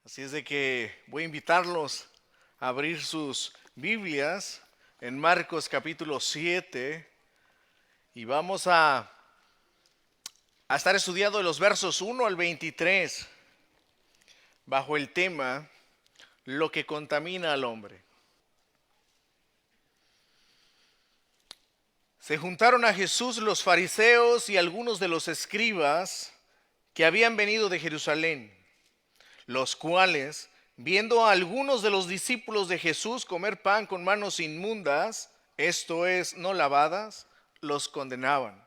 Así es de que voy a invitarlos a abrir sus Biblias en Marcos capítulo 7 y vamos a estar estudiando de los versos 1 al 23 bajo el tema lo que contamina al hombre. Se juntaron a Jesús los fariseos y algunos de los escribas que habían venido de Jerusalén, los cuales, viendo a algunos de los discípulos de Jesús comer pan con manos inmundas, esto es, no lavadas, los condenaban.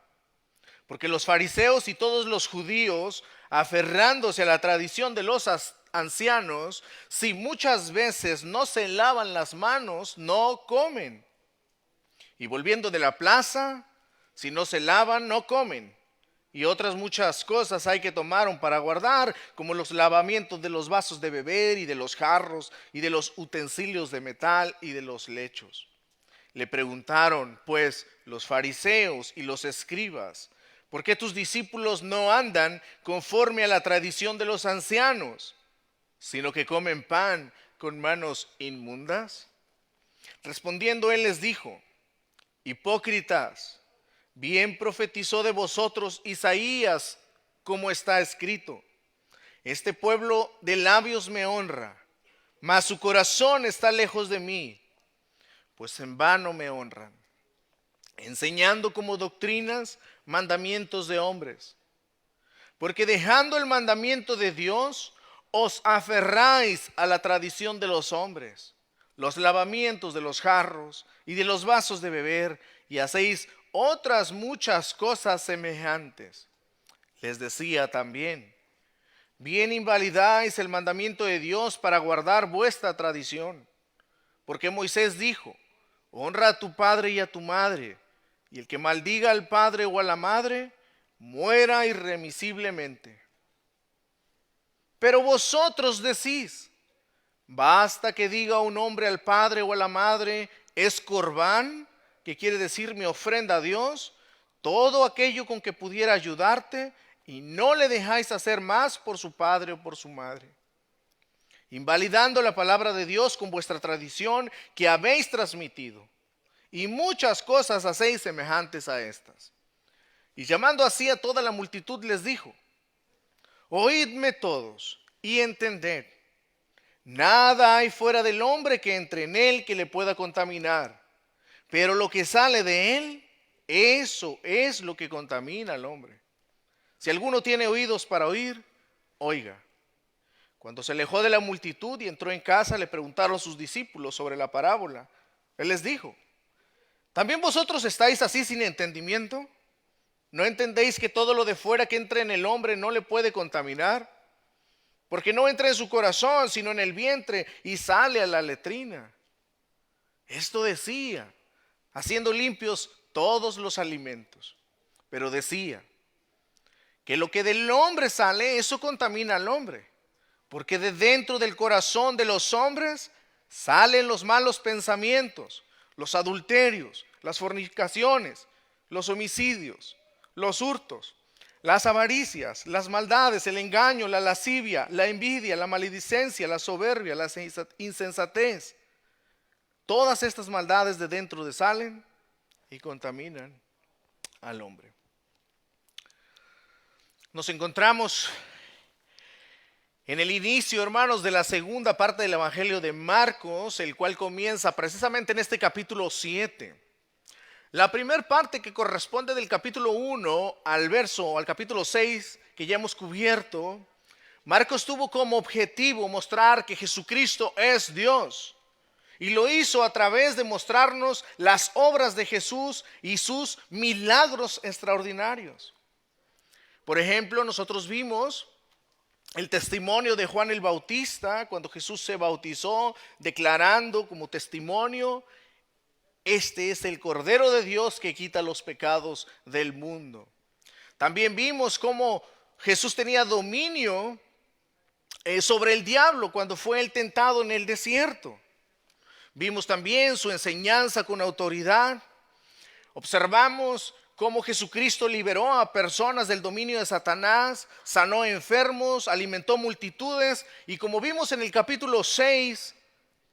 Porque los fariseos y todos los judíos, aferrándose a la tradición de los ancianos, si muchas veces no se lavan las manos, no comen. Y volviendo de la plaza, si no se lavan, no comen. Y otras muchas cosas hay que tomar para guardar, como los lavamientos de los vasos de beber y de los jarros y de los utensilios de metal y de los lechos. Le preguntaron, pues, los fariseos y los escribas, ¿por qué tus discípulos no andan conforme a la tradición de los ancianos, sino que comen pan con manos inmundas? Respondiendo él les dijo, hipócritas, bien profetizó de vosotros Isaías, como está escrito: este pueblo de labios me honra, mas su corazón está lejos de mí, pues en vano me honran, enseñando como doctrinas mandamientos de hombres. Porque dejando el mandamiento de Dios, os aferráis a la tradición de los hombres, los lavamientos de los jarros y de los vasos de beber, y hacéis otras muchas cosas semejantes. Les decía también, bien invalidáis el mandamiento de Dios para guardar vuestra tradición. Porque Moisés dijo, honra a tu padre y a tu madre, y el que maldiga al padre o a la madre, muera irremisiblemente. Pero vosotros decís, basta que diga un hombre al padre o a la madre, es corbán, que quiere decir mi ofrenda a Dios, todo aquello con que pudiera ayudarte, y no le dejáis hacer más por su padre o por su madre, invalidando la palabra de Dios con vuestra tradición que habéis transmitido, y muchas cosas hacéis semejantes a estas. Y llamando así a toda la multitud les dijo, oídme todos y entended, nada hay fuera del hombre que entre en él que le pueda contaminar, pero lo que sale de él, eso es lo que contamina al hombre. Si alguno tiene oídos para oír, oiga. Cuando se alejó de la multitud y entró en casa, le preguntaron sus discípulos sobre la parábola. Él les dijo, ¿también vosotros estáis así sin entendimiento? ¿No entendéis que todo lo de fuera que entra en el hombre no le puede contaminar? Porque no entra en su corazón, sino en el vientre y sale a la letrina. Esto decía, haciendo limpios todos los alimentos. Pero decía que lo que del hombre sale, eso contamina al hombre. Porque de dentro del corazón de los hombres salen los malos pensamientos, los adulterios, las fornicaciones, los homicidios, los hurtos, las avaricias, las maldades, el engaño, la lascivia, la envidia, la maledicencia, la soberbia, la insensatez. Todas estas maldades de dentro salen y contaminan al hombre. Nos encontramos en el inicio, hermanos, de la segunda parte del Evangelio de Marcos, el cual comienza precisamente en este capítulo 7. La primera parte, que corresponde del capítulo 1 al capítulo 6, que ya hemos cubierto, Marcos tuvo como objetivo mostrar que Jesucristo es Dios. Y lo hizo a través de mostrarnos las obras de Jesús y sus milagros extraordinarios. Por ejemplo, nosotros vimos el testimonio de Juan el Bautista cuando Jesús se bautizó, declarando como testimonio, este es el Cordero de Dios que quita los pecados del mundo. También vimos cómo Jesús tenía dominio sobre el diablo cuando fue él tentado en el desierto. Vimos también su enseñanza con autoridad. Observamos cómo Jesucristo liberó a personas del dominio de Satanás, sanó enfermos, alimentó multitudes, y como vimos en el capítulo 6,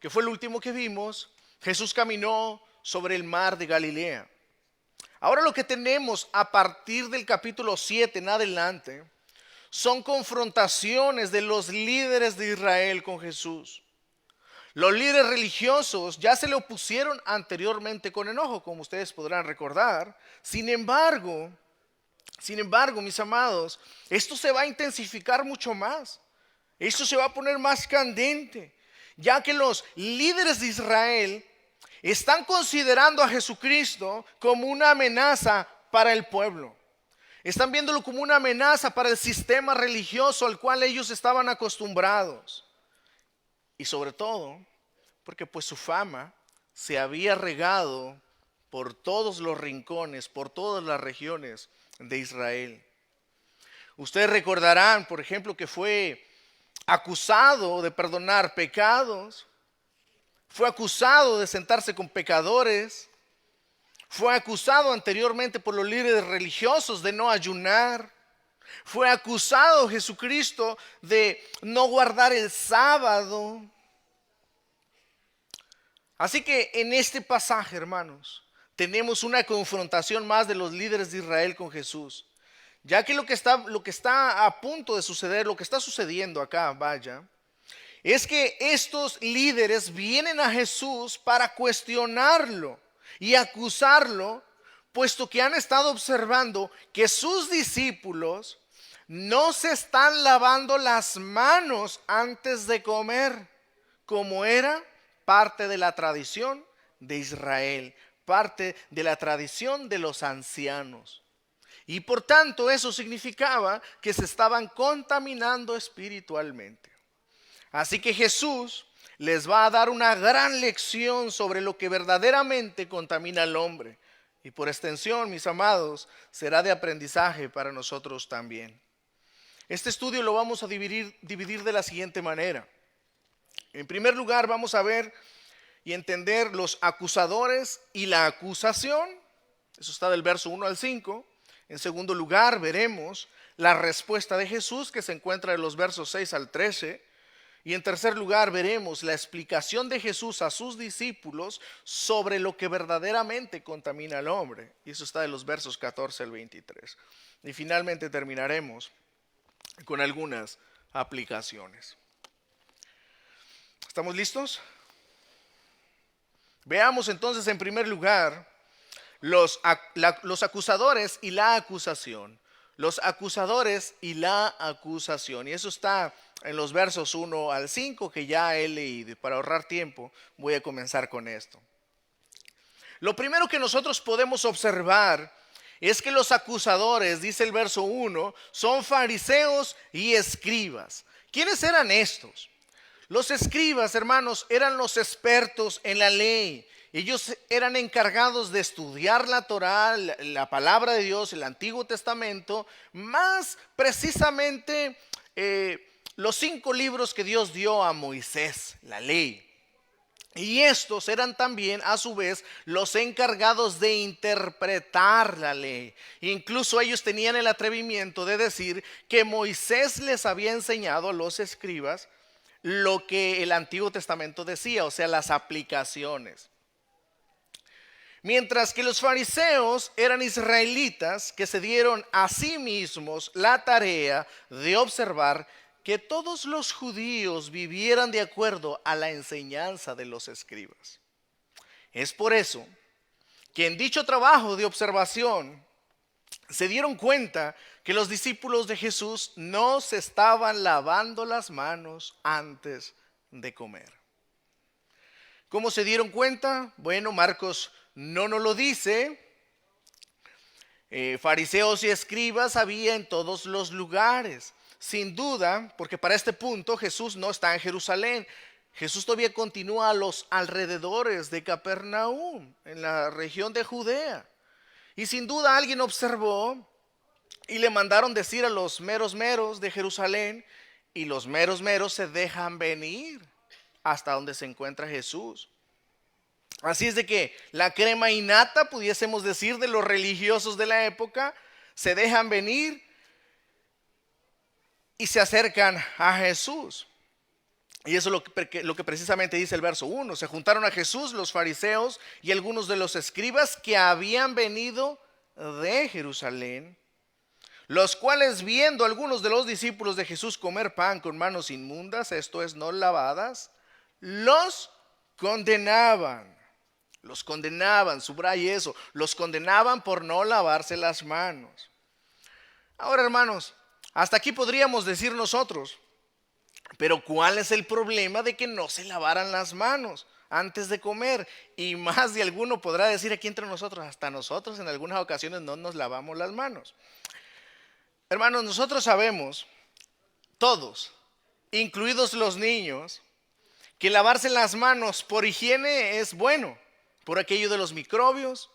que fue el último que vimos, Jesús caminó sobre el mar de Galilea. Ahora lo que tenemos a partir del capítulo 7 en adelante son confrontaciones de los líderes de Israel con Jesús. Los líderes religiosos ya se le opusieron anteriormente con enojo, como ustedes podrán recordar. Sin embargo, mis amados, esto se va a intensificar mucho más. Esto se va a poner más candente, ya que los líderes de Israel están considerando a Jesucristo como una amenaza para el pueblo. Están viéndolo como una amenaza para el sistema religioso al cual ellos estaban acostumbrados. Y sobre todo, porque pues su fama se había regado por todos los rincones, por todas las regiones de Israel. Ustedes recordarán, por ejemplo, que fue acusado de perdonar pecados, fue acusado de sentarse con pecadores, fue acusado anteriormente por los líderes religiosos de no ayunar, fue acusado Jesucristo de no guardar el sábado. Así que en este pasaje, hermanos, tenemos una confrontación más de los líderes de Israel con Jesús. Ya que lo que está a punto de suceder, lo que está sucediendo acá, vaya, es que estos líderes vienen a Jesús para cuestionarlo y acusarlo, puesto que han estado observando que sus discípulos no se están lavando las manos antes de comer, como era parte de la tradición de Israel, parte de la tradición de los ancianos. Y por tanto eso significaba que se estaban contaminando espiritualmente. Así que Jesús les va a dar una gran lección sobre lo que verdaderamente contamina al hombre. Y por extensión, mis amados, será de aprendizaje para nosotros también. Este estudio lo vamos a dividir de la siguiente manera. En primer lugar, vamos a ver y entender los acusadores y la acusación. Eso está del verso 1 al 5. En segundo lugar, veremos la respuesta de Jesús, que se encuentra en los versos 6 al 13. Y en tercer lugar, veremos la explicación de Jesús a sus discípulos sobre lo que verdaderamente contamina al hombre. Y eso está de los versos 14 al 23. Y finalmente terminaremos con algunas aplicaciones. ¿Estamos listos? Veamos entonces en primer lugar los acusadores y la acusación. Los acusadores y la acusación. Y eso está en los versos 1 al 5 que ya he leído. Y para ahorrar tiempo voy a comenzar con esto. Lo primero que nosotros podemos observar es que los acusadores, dice el verso 1, son fariseos y escribas. ¿Quiénes eran estos? Los escribas, hermanos, eran los expertos en la ley. Ellos eran encargados de estudiar la Torá, la palabra de Dios, el Antiguo Testamento, más precisamente los 5 libros que Dios dio a Moisés, la ley. Y estos eran también a su vez los encargados de interpretar la ley. Incluso ellos tenían el atrevimiento de decir que Moisés les había enseñado a los escribas lo que el Antiguo Testamento decía, o sea, las aplicaciones. Mientras que los fariseos eran israelitas que se dieron a sí mismos la tarea de observar que todos los judíos vivieran de acuerdo a la enseñanza de los escribas. Es por eso que en dicho trabajo de observación se dieron cuenta que los discípulos de Jesús no se estaban lavando las manos antes de comer. ¿Cómo se dieron cuenta? Bueno, Marcos no nos lo dice. Fariseos y escribas había en todos los lugares. Sin duda, porque para este punto Jesús no está en Jerusalén. Jesús todavía continúa a los alrededores de Capernaum, en la región de Judea. Y sin duda alguien observó y le mandaron decir a los meros de Jerusalén, y los meros se dejan venir hasta donde se encuentra Jesús. Así es de que la crema innata, pudiésemos decir, de los religiosos de la época, se dejan venir y se acercan a Jesús. Y eso es lo que precisamente dice el verso 1. Se juntaron a Jesús los fariseos y algunos de los escribas que habían venido de Jerusalén, los cuales, viendo a algunos de los discípulos de Jesús comer pan con manos inmundas, esto es, no lavadas, los condenaban. Los condenaban, subraye eso, los condenaban por no lavarse las manos. Ahora, hermanos, hasta aquí podríamos decir nosotros, pero ¿cuál es el problema de que no se lavaran las manos antes de comer? Y más de alguno podrá decir aquí entre nosotros, hasta nosotros en algunas ocasiones no nos lavamos las manos. Hermanos, nosotros sabemos, todos, incluidos los niños, que lavarse las manos por higiene es bueno, por aquello de los microbios,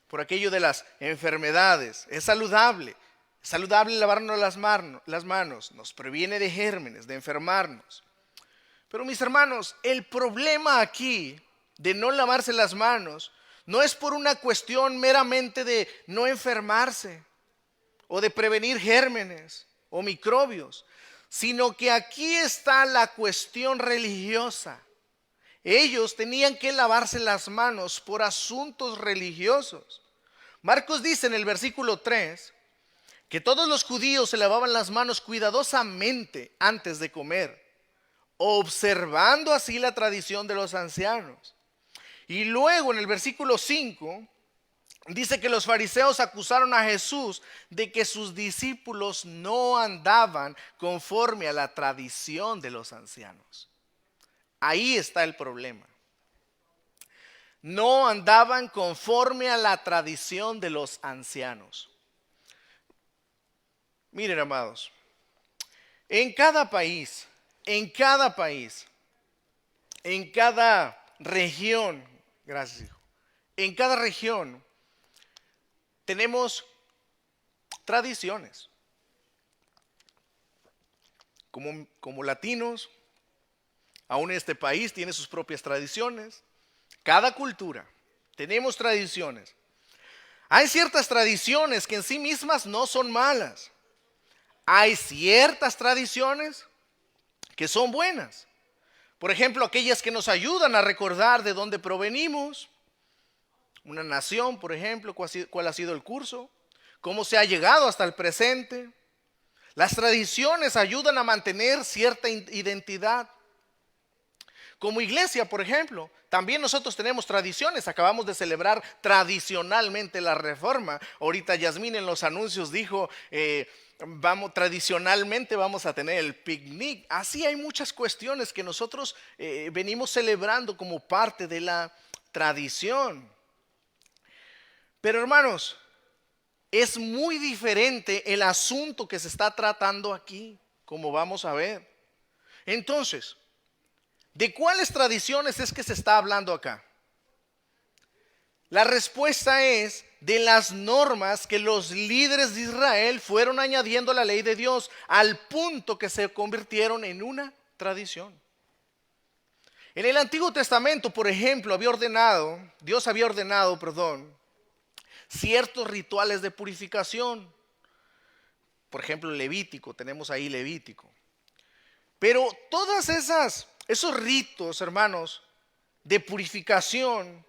por aquello de las enfermedades, es saludable. Es saludable lavarnos las manos, nos previene de gérmenes, de enfermarnos. Pero mis hermanos, el problema aquí de no lavarse las manos no es por una cuestión meramente de no enfermarse o de prevenir gérmenes o microbios, sino que aquí está la cuestión religiosa. Ellos tenían que lavarse las manos por asuntos religiosos. Marcos dice en el versículo 3 que todos los judíos se lavaban las manos cuidadosamente antes de comer, observando así la tradición de los ancianos. Y luego en el versículo 5 dice que los fariseos acusaron a Jesús de que sus discípulos no andaban conforme a la tradición de los ancianos. Ahí está el problema. No andaban conforme a la tradición de los ancianos. Miren, amados, en cada país, en cada región, gracias hijo, en cada región tenemos tradiciones. Como latinos, aún este país tiene sus propias tradiciones. Cada cultura, tenemos tradiciones. Hay ciertas tradiciones que en sí mismas no son malas. Hay ciertas tradiciones que son buenas. Por ejemplo, aquellas que nos ayudan a recordar de dónde provenimos. Una nación, por ejemplo, cuál ha sido el curso, cómo se ha llegado hasta el presente. Las tradiciones ayudan a mantener cierta identidad. Como iglesia, por ejemplo, también nosotros tenemos tradiciones. Acabamos de celebrar tradicionalmente la Reforma. Ahorita Yasmín en los anuncios dijo, tradicionalmente vamos a tener el picnic. Así hay muchas cuestiones que nosotros venimos celebrando como parte de la tradición. Pero hermanos, es muy diferente el asunto que se está tratando aquí, como vamos a ver. Entonces, ¿de cuáles tradiciones es que se está hablando acá? La respuesta es de las normas que los líderes de Israel fueron añadiendo a la ley de Dios al punto que se convirtieron en una tradición. En el Antiguo Testamento, por ejemplo, Dios había ordenado, ciertos rituales de purificación. Por ejemplo, Levítico, tenemos ahí Levítico. Pero todas esos ritos, hermanos, de purificación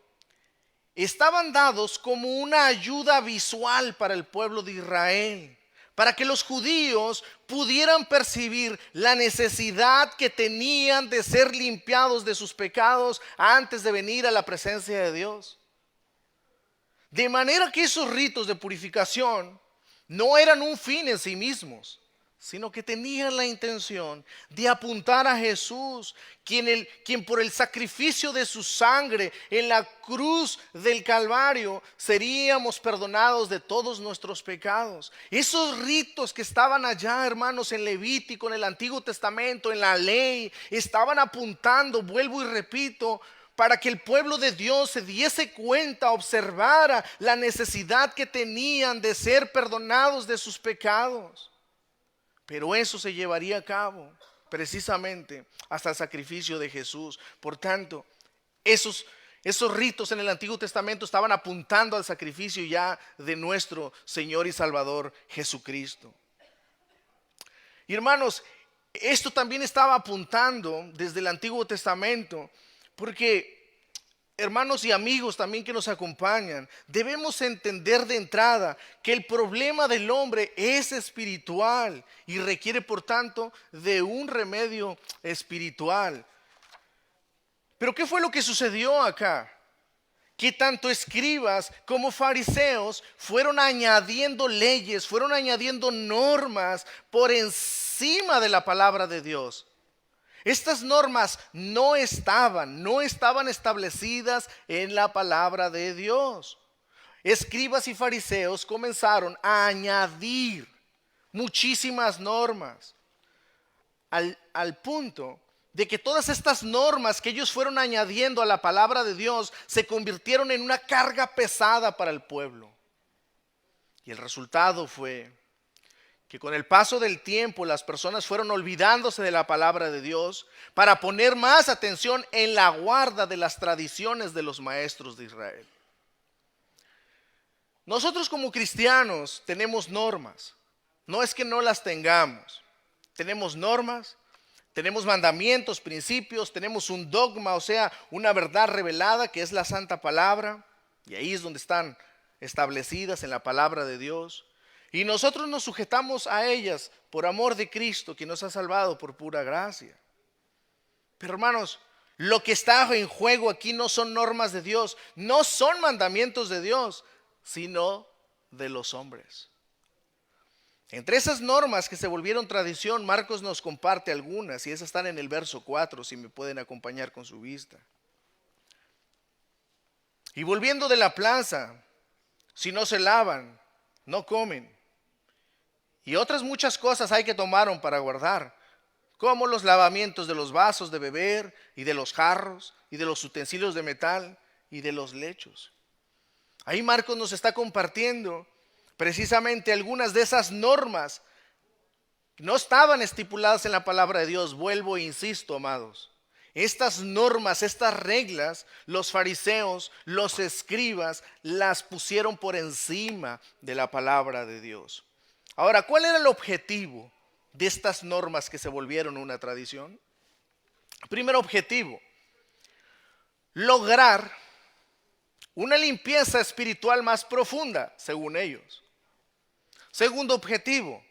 estaban dados como una ayuda visual para el pueblo de Israel, para que los judíos pudieran percibir la necesidad que tenían de ser limpiados de sus pecados antes de venir a la presencia de Dios. De manera que esos ritos de purificación no eran un fin en sí mismos, sino que tenían la intención de apuntar a Jesús, quien por el sacrificio de su sangre en la cruz del Calvario seríamos perdonados de todos nuestros pecados. Esos ritos que estaban allá, hermanos, en Levítico, en el Antiguo Testamento, en la ley, estaban apuntando, vuelvo y repito, para que el pueblo de Dios se diese cuenta, observara la necesidad que tenían de ser perdonados de sus pecados. Pero eso se llevaría a cabo precisamente hasta el sacrificio de Jesús. Por tanto, Esos ritos en el Antiguo Testamento estaban apuntando al sacrificio ya de nuestro Señor y Salvador Jesucristo. Y hermanos, esto también estaba apuntando desde el Antiguo Testamento, porque hermanos y amigos también que nos acompañan, debemos entender de entrada que el problema del hombre es espiritual y requiere por tanto de un remedio espiritual. Pero ¿qué fue lo que sucedió acá? Que tanto escribas como fariseos fueron añadiendo leyes, fueron añadiendo normas por encima de la palabra de Dios. Estas normas no estaban establecidas en la palabra de Dios. Escribas y fariseos comenzaron a añadir muchísimas normas al punto de que todas estas normas que ellos fueron añadiendo a la palabra de Dios se convirtieron en una carga pesada para el pueblo. Y el resultado fue que con el paso del tiempo las personas fueron olvidándose de la palabra de Dios para poner más atención en la guarda de las tradiciones de los maestros de Israel. Nosotros como cristianos tenemos normas, no es que no las tengamos, tenemos normas, tenemos mandamientos, principios, tenemos un dogma, o sea, una verdad revelada que es la santa palabra, y ahí es donde están establecidas en la palabra de Dios. Y nosotros nos sujetamos a ellas por amor de Cristo, que nos ha salvado por pura gracia. Pero hermanos, lo que está en juego aquí no son normas de Dios, no son mandamientos de Dios, sino de los hombres. Entre esas normas que se volvieron tradición, Marcos nos comparte algunas, y esas están en el verso 4, si me pueden acompañar con su vista. Y volviendo de la plaza, si no se lavan, no comen. Y otras muchas cosas hay que tomaron para guardar, como los lavamientos de los vasos de beber y de los jarros y de los utensilios de metal y de los lechos. Ahí Marcos nos está compartiendo precisamente algunas de esas normas que no estaban estipuladas en la palabra de Dios. Vuelvo e insisto, amados. Estas normas, estas reglas, los fariseos, los escribas, las pusieron por encima de la palabra de Dios. Ahora, ¿cuál era el objetivo de estas normas que se volvieron una tradición? Primer objetivo, lograr una limpieza espiritual más profunda, según ellos. Segundo objetivo,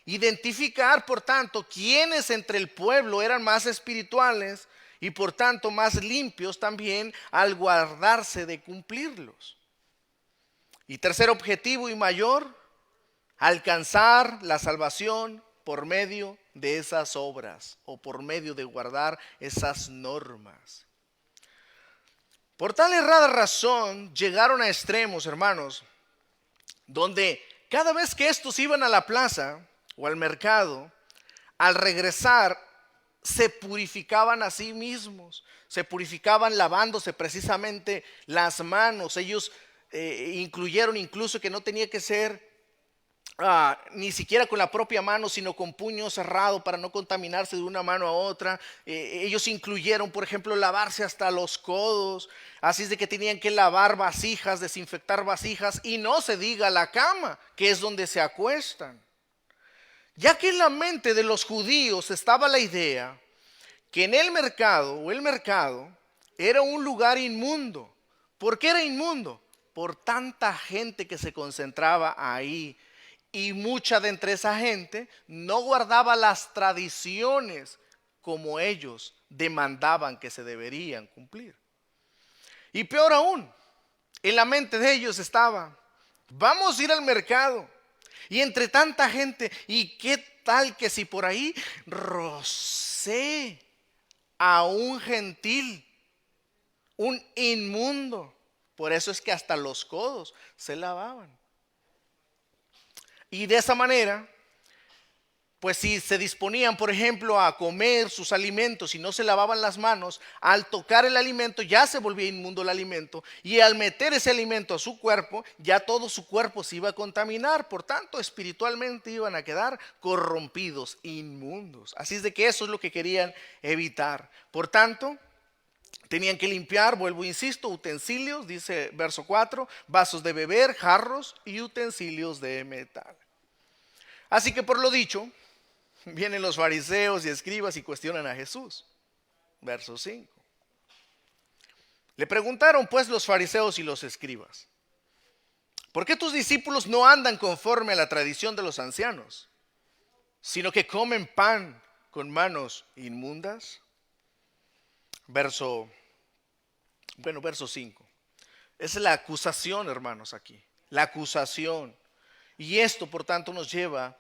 identificar, por tanto, quiénes entre el pueblo eran más espirituales y por tanto más limpios también al guardarse de cumplirlos. Y tercer objetivo y mayor, alcanzar la salvación por medio de esas obras o por medio de guardar esas normas. Por tal errada razón llegaron a extremos, hermanos, donde cada vez que estos iban a la plaza o al mercado, al regresar se purificaban a sí mismos, se purificaban lavándose precisamente las manos. Ellos incluyeron incluso que no tenía que ser ni siquiera con la propia mano, sino con puño cerrado para no contaminarse de una mano a otra. Ellos incluyeron, por ejemplo, lavarse hasta los codos. Así es de que tenían que lavar vasijas, desinfectar vasijas, y no se diga la cama, que es donde se acuestan. Ya que en la mente de los judíos estaba la idea que en el mercado era un lugar inmundo. ¿Por qué era inmundo? Por tanta gente que se concentraba ahí. Y mucha de entre esa gente no guardaba las tradiciones como ellos demandaban que se deberían cumplir. Y peor aún, en la mente de ellos estaba, vamos a ir al mercado. Y entre tanta gente, ¿y qué tal que si por ahí rocé a un gentil, un inmundo? Por eso es que hasta los codos se lavaban. Y de esa manera, pues si se disponían, por ejemplo, a comer sus alimentos y no se lavaban las manos, al tocar el alimento ya se volvía inmundo el alimento, y al meter ese alimento a su cuerpo, ya todo su cuerpo se iba a contaminar. Por tanto, espiritualmente iban a quedar corrompidos, inmundos. Así es de que eso es lo que querían evitar. Por tanto, Tenían que limpiar, vuelvo, insisto, utensilios, dice verso 4, vasos de beber, jarros y utensilios de metal. Así que por lo dicho, vienen los fariseos y escribas y cuestionan a Jesús. Verso 5. Le preguntaron pues los fariseos y los escribas: ¿por qué tus discípulos no andan conforme a la tradición de los ancianos, sino que comen pan con manos inmundas? Verso 5. Esa es la acusación, hermanos, aquí. La acusación. Y esto, por tanto, nos lleva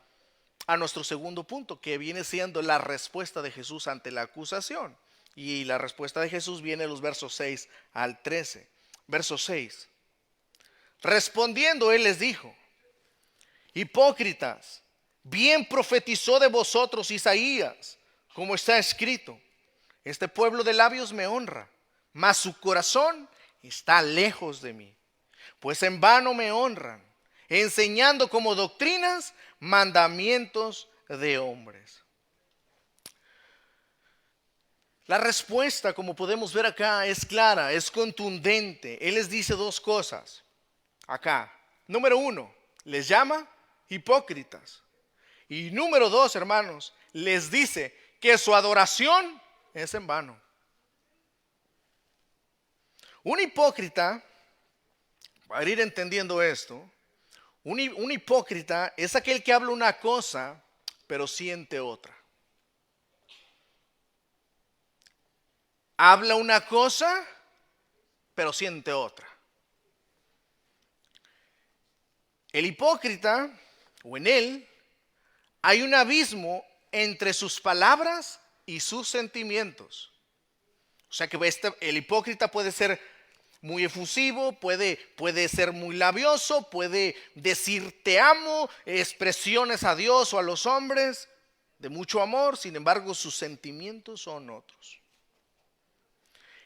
a nuestro segundo punto, que viene siendo la respuesta de Jesús ante la acusación. Y la respuesta de Jesús viene en los versos 6 al 13. Verso 6. Respondiendo, él les dijo: hipócritas, bien profetizó de vosotros Isaías, como está escrito: este pueblo de labios me honra, mas su corazón está lejos de mí. Pues en vano me honran, enseñando como doctrinas mandamientos de hombres. La respuesta, como podemos ver acá, es clara, es contundente. Él les dice dos cosas acá. Número 1, les llama hipócritas. Y número 2, hermanos, les dice que su adoración es en vano. Un hipócrita, para ir entendiendo esto, un hipócrita es aquel que habla una cosa, pero siente otra. Habla una cosa, pero siente otra. El hipócrita, o en él, hay un abismo entre sus palabras y sus sentimientos. O sea que el hipócrita puede ser muy efusivo, puede ser muy labioso, puede decir te amo, expresiones a Dios o a los hombres de mucho amor, sin embargo sus sentimientos son otros.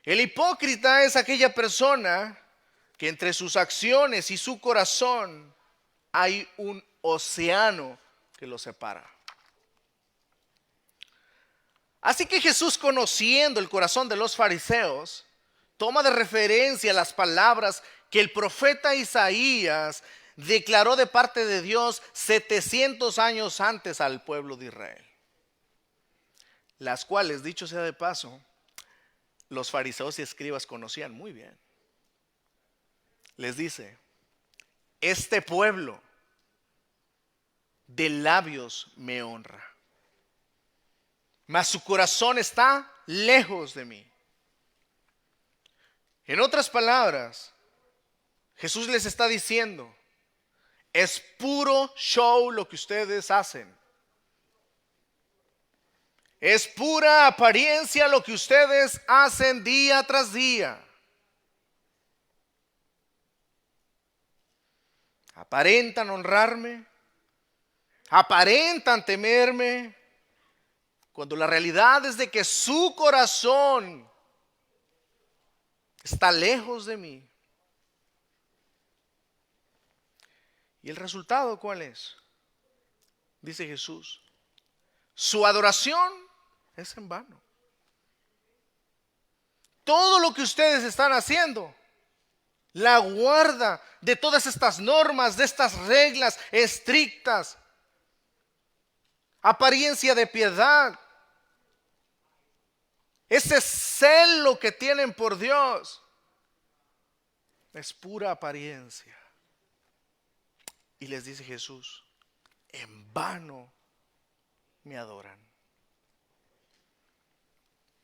El hipócrita es aquella persona que entre sus acciones y su corazón hay un océano que los separa. Así que Jesús, conociendo el corazón de los fariseos, toma de referencia las palabras que el profeta Isaías declaró de parte de Dios 700 años antes al pueblo de Israel, las cuales, dicho sea de paso, los fariseos y escribas conocían muy bien. Les dice: este pueblo de labios me honra, mas su corazón está lejos de mí. En otras palabras, Jesús les está diciendo: es puro show lo que ustedes hacen. Es pura apariencia lo que ustedes hacen día tras día. Aparentan honrarme, aparentan temerme, cuando la realidad es de que su corazón está lejos de mí. ¿Y el resultado cuál es? Dice Jesús: su adoración es en vano. Todo lo que ustedes están haciendo, la guarda de todas estas normas, de estas reglas estrictas, apariencia de piedad, ese celo que tienen por Dios, es pura apariencia. Y les dice Jesús: en vano me adoran.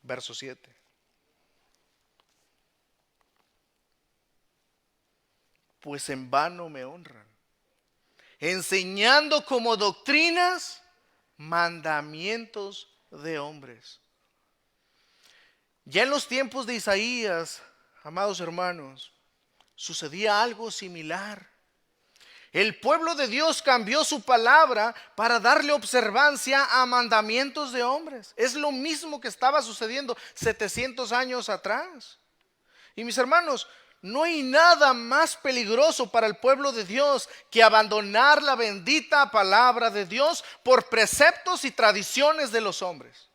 Verso 7. Pues en vano me honran, enseñando como doctrinas mandamientos de hombres. Ya en los tiempos de Isaías, amados hermanos, sucedía algo similar. El pueblo de Dios cambió su palabra para darle observancia a mandamientos de hombres. Es lo mismo que estaba sucediendo 700 años atrás. Y mis hermanos, no hay nada más peligroso para el pueblo de Dios que abandonar la bendita palabra de Dios por preceptos y tradiciones de los hombres.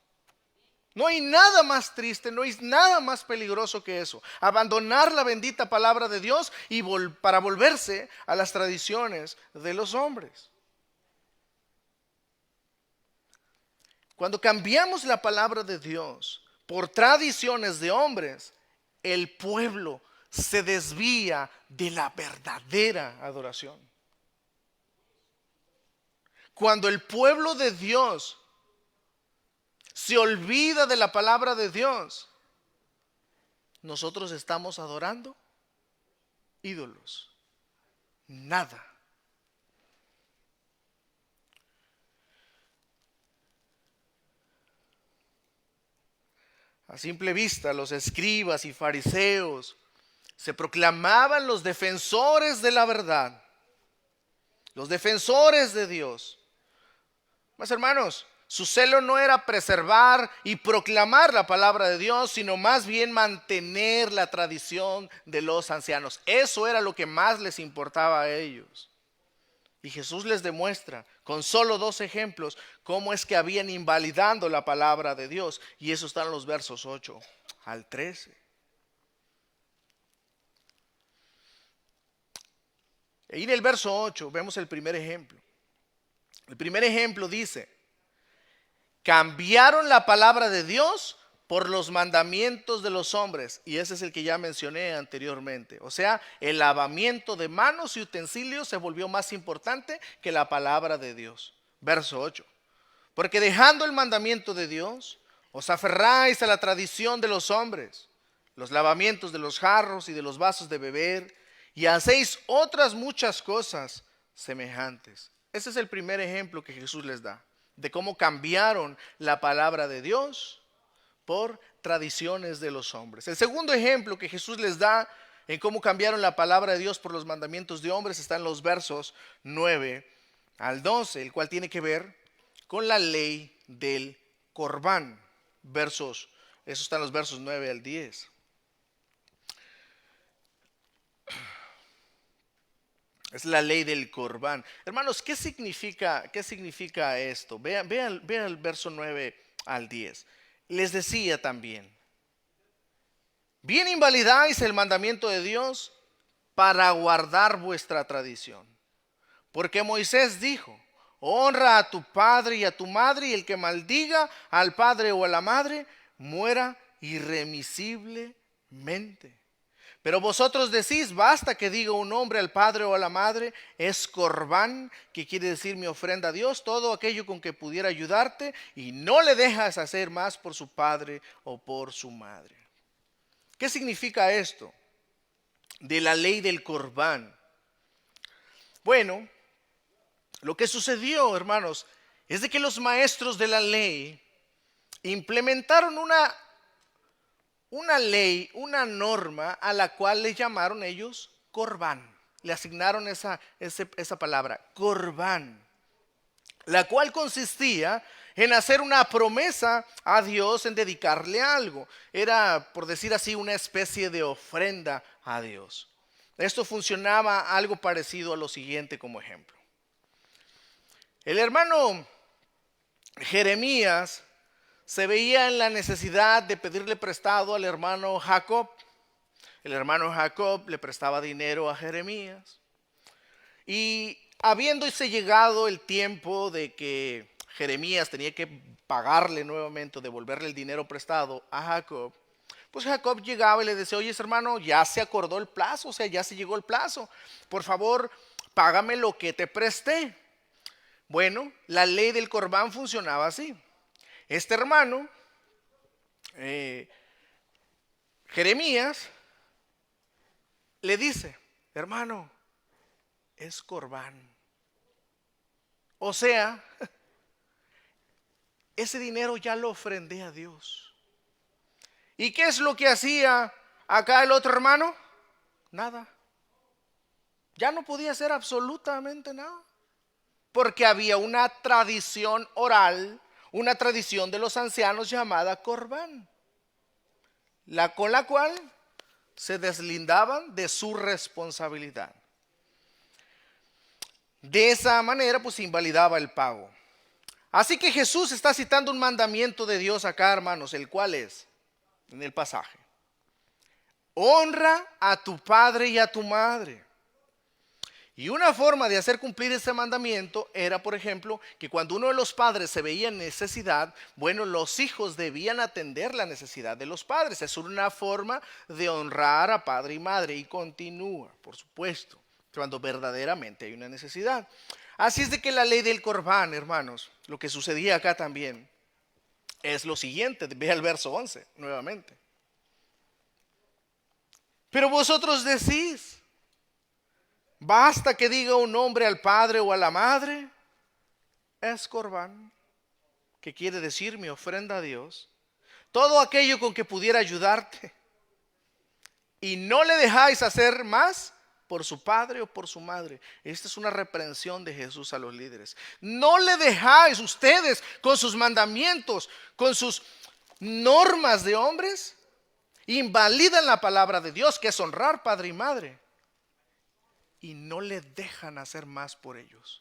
No hay nada más triste, no hay nada más peligroso que eso. Abandonar la bendita palabra de Dios y para volverse a las tradiciones de los hombres. Cuando cambiamos la palabra de Dios por tradiciones de hombres, el pueblo se desvía de la verdadera adoración. Cuando el pueblo de Dios se olvida de la palabra de Dios, nosotros estamos adorando ídolos. Nada. A simple vista, los escribas y fariseos se proclamaban los defensores de la verdad, los defensores de Dios. Mas hermanos, su celo no era preservar y proclamar la palabra de Dios, sino más bien mantener la tradición de los ancianos. Eso era lo que más les importaba a ellos. Y Jesús les demuestra con solo 2 ejemplos cómo es que habían invalidando la palabra de Dios. Y eso está en los versos 8 al 13. Y en el verso 8 vemos el primer ejemplo. El primer ejemplo dice: cambiaron la palabra de Dios por los mandamientos de los hombres. Y ese es el que ya mencioné anteriormente. O sea, el lavamiento de manos y utensilios se volvió más importante que la palabra de Dios. Verso 8. Porque dejando el mandamiento de Dios, os aferráis a la tradición de los hombres, los lavamientos de los jarros y de los vasos de beber, y hacéis otras muchas cosas semejantes. Ese es el primer ejemplo que Jesús les da, de cómo cambiaron la palabra de Dios por tradiciones de los hombres. El segundo ejemplo que Jesús les da en cómo cambiaron la palabra de Dios por los mandamientos de hombres está en los versos 9 al 12, el cual tiene que ver con la ley del Corbán. Eso está en los versos 9 al 10. Es la ley del Corbán. Hermanos, ¿qué significa esto? Vean el verso 9 al 10. Les decía también: bien invalidáis el mandamiento de Dios para guardar vuestra tradición. Porque Moisés dijo: honra a tu padre y a tu madre, y el que maldiga al padre o a la madre muera irremisiblemente. Pero vosotros decís: basta que diga un hombre al padre o a la madre, es corbán, que quiere decir mi ofrenda a Dios, todo aquello con que pudiera ayudarte, y no le dejas hacer más por su padre o por su madre. ¿Qué significa esto de la ley del corbán? Bueno, lo que sucedió, hermanos, es de que los maestros de la ley implementaron una ley, una norma a la cual le llamaron ellos corbán. Le asignaron esa palabra, corbán, la cual consistía en hacer una promesa a Dios, en dedicarle algo. Era, por decir así, una especie de ofrenda a Dios. Esto funcionaba algo parecido a lo siguiente como ejemplo. El hermano Jeremías se veía en la necesidad de pedirle prestado al hermano Jacob. El hermano Jacob le prestaba dinero a Jeremías. Y habiéndose llegado el tiempo de que Jeremías tenía que pagarle nuevamente, devolverle el dinero prestado a Jacob, pues Jacob llegaba y le decía: oye, hermano, ya se acordó el plazo, o sea, ya se llegó el plazo. Por favor, págame lo que te presté. Bueno, la ley del corbán funcionaba así. Este hermano, Jeremías, le dice: hermano, es corbán. O sea, ese dinero ya lo ofrendé a Dios. ¿Y qué es lo que hacía acá el otro hermano? Nada. Ya no podía hacer absolutamente nada. Porque había una tradición oral, una tradición de los ancianos llamada corbán, con la cual se deslindaban de su responsabilidad. De esa manera pues se invalidaba el pago. Así que Jesús está citando un mandamiento de Dios acá, hermanos, el cual es, en el pasaje: honra a tu padre y a tu madre. Y una forma de hacer cumplir ese mandamiento era, por ejemplo, que cuando uno de los padres se veía en necesidad, bueno, los hijos debían atender la necesidad de los padres. Es una forma de honrar a padre y madre. Y continúa, por supuesto, cuando verdaderamente hay una necesidad. Así es de que la ley del Corbán, hermanos, lo que sucedía acá también, es lo siguiente. Ve al verso 11 nuevamente. Pero vosotros decís: basta que diga un hombre al padre o a la madre, es Corbán, que quiere decir mi ofrenda a Dios, todo aquello con que pudiera ayudarte, y no le dejáis hacer más por su padre o por su madre. Esta es una reprensión de Jesús a los líderes. No le dejáis ustedes con sus mandamientos, con sus normas de hombres, invalidan la palabra de Dios, que es honrar padre y madre, y no le dejan hacer más por ellos,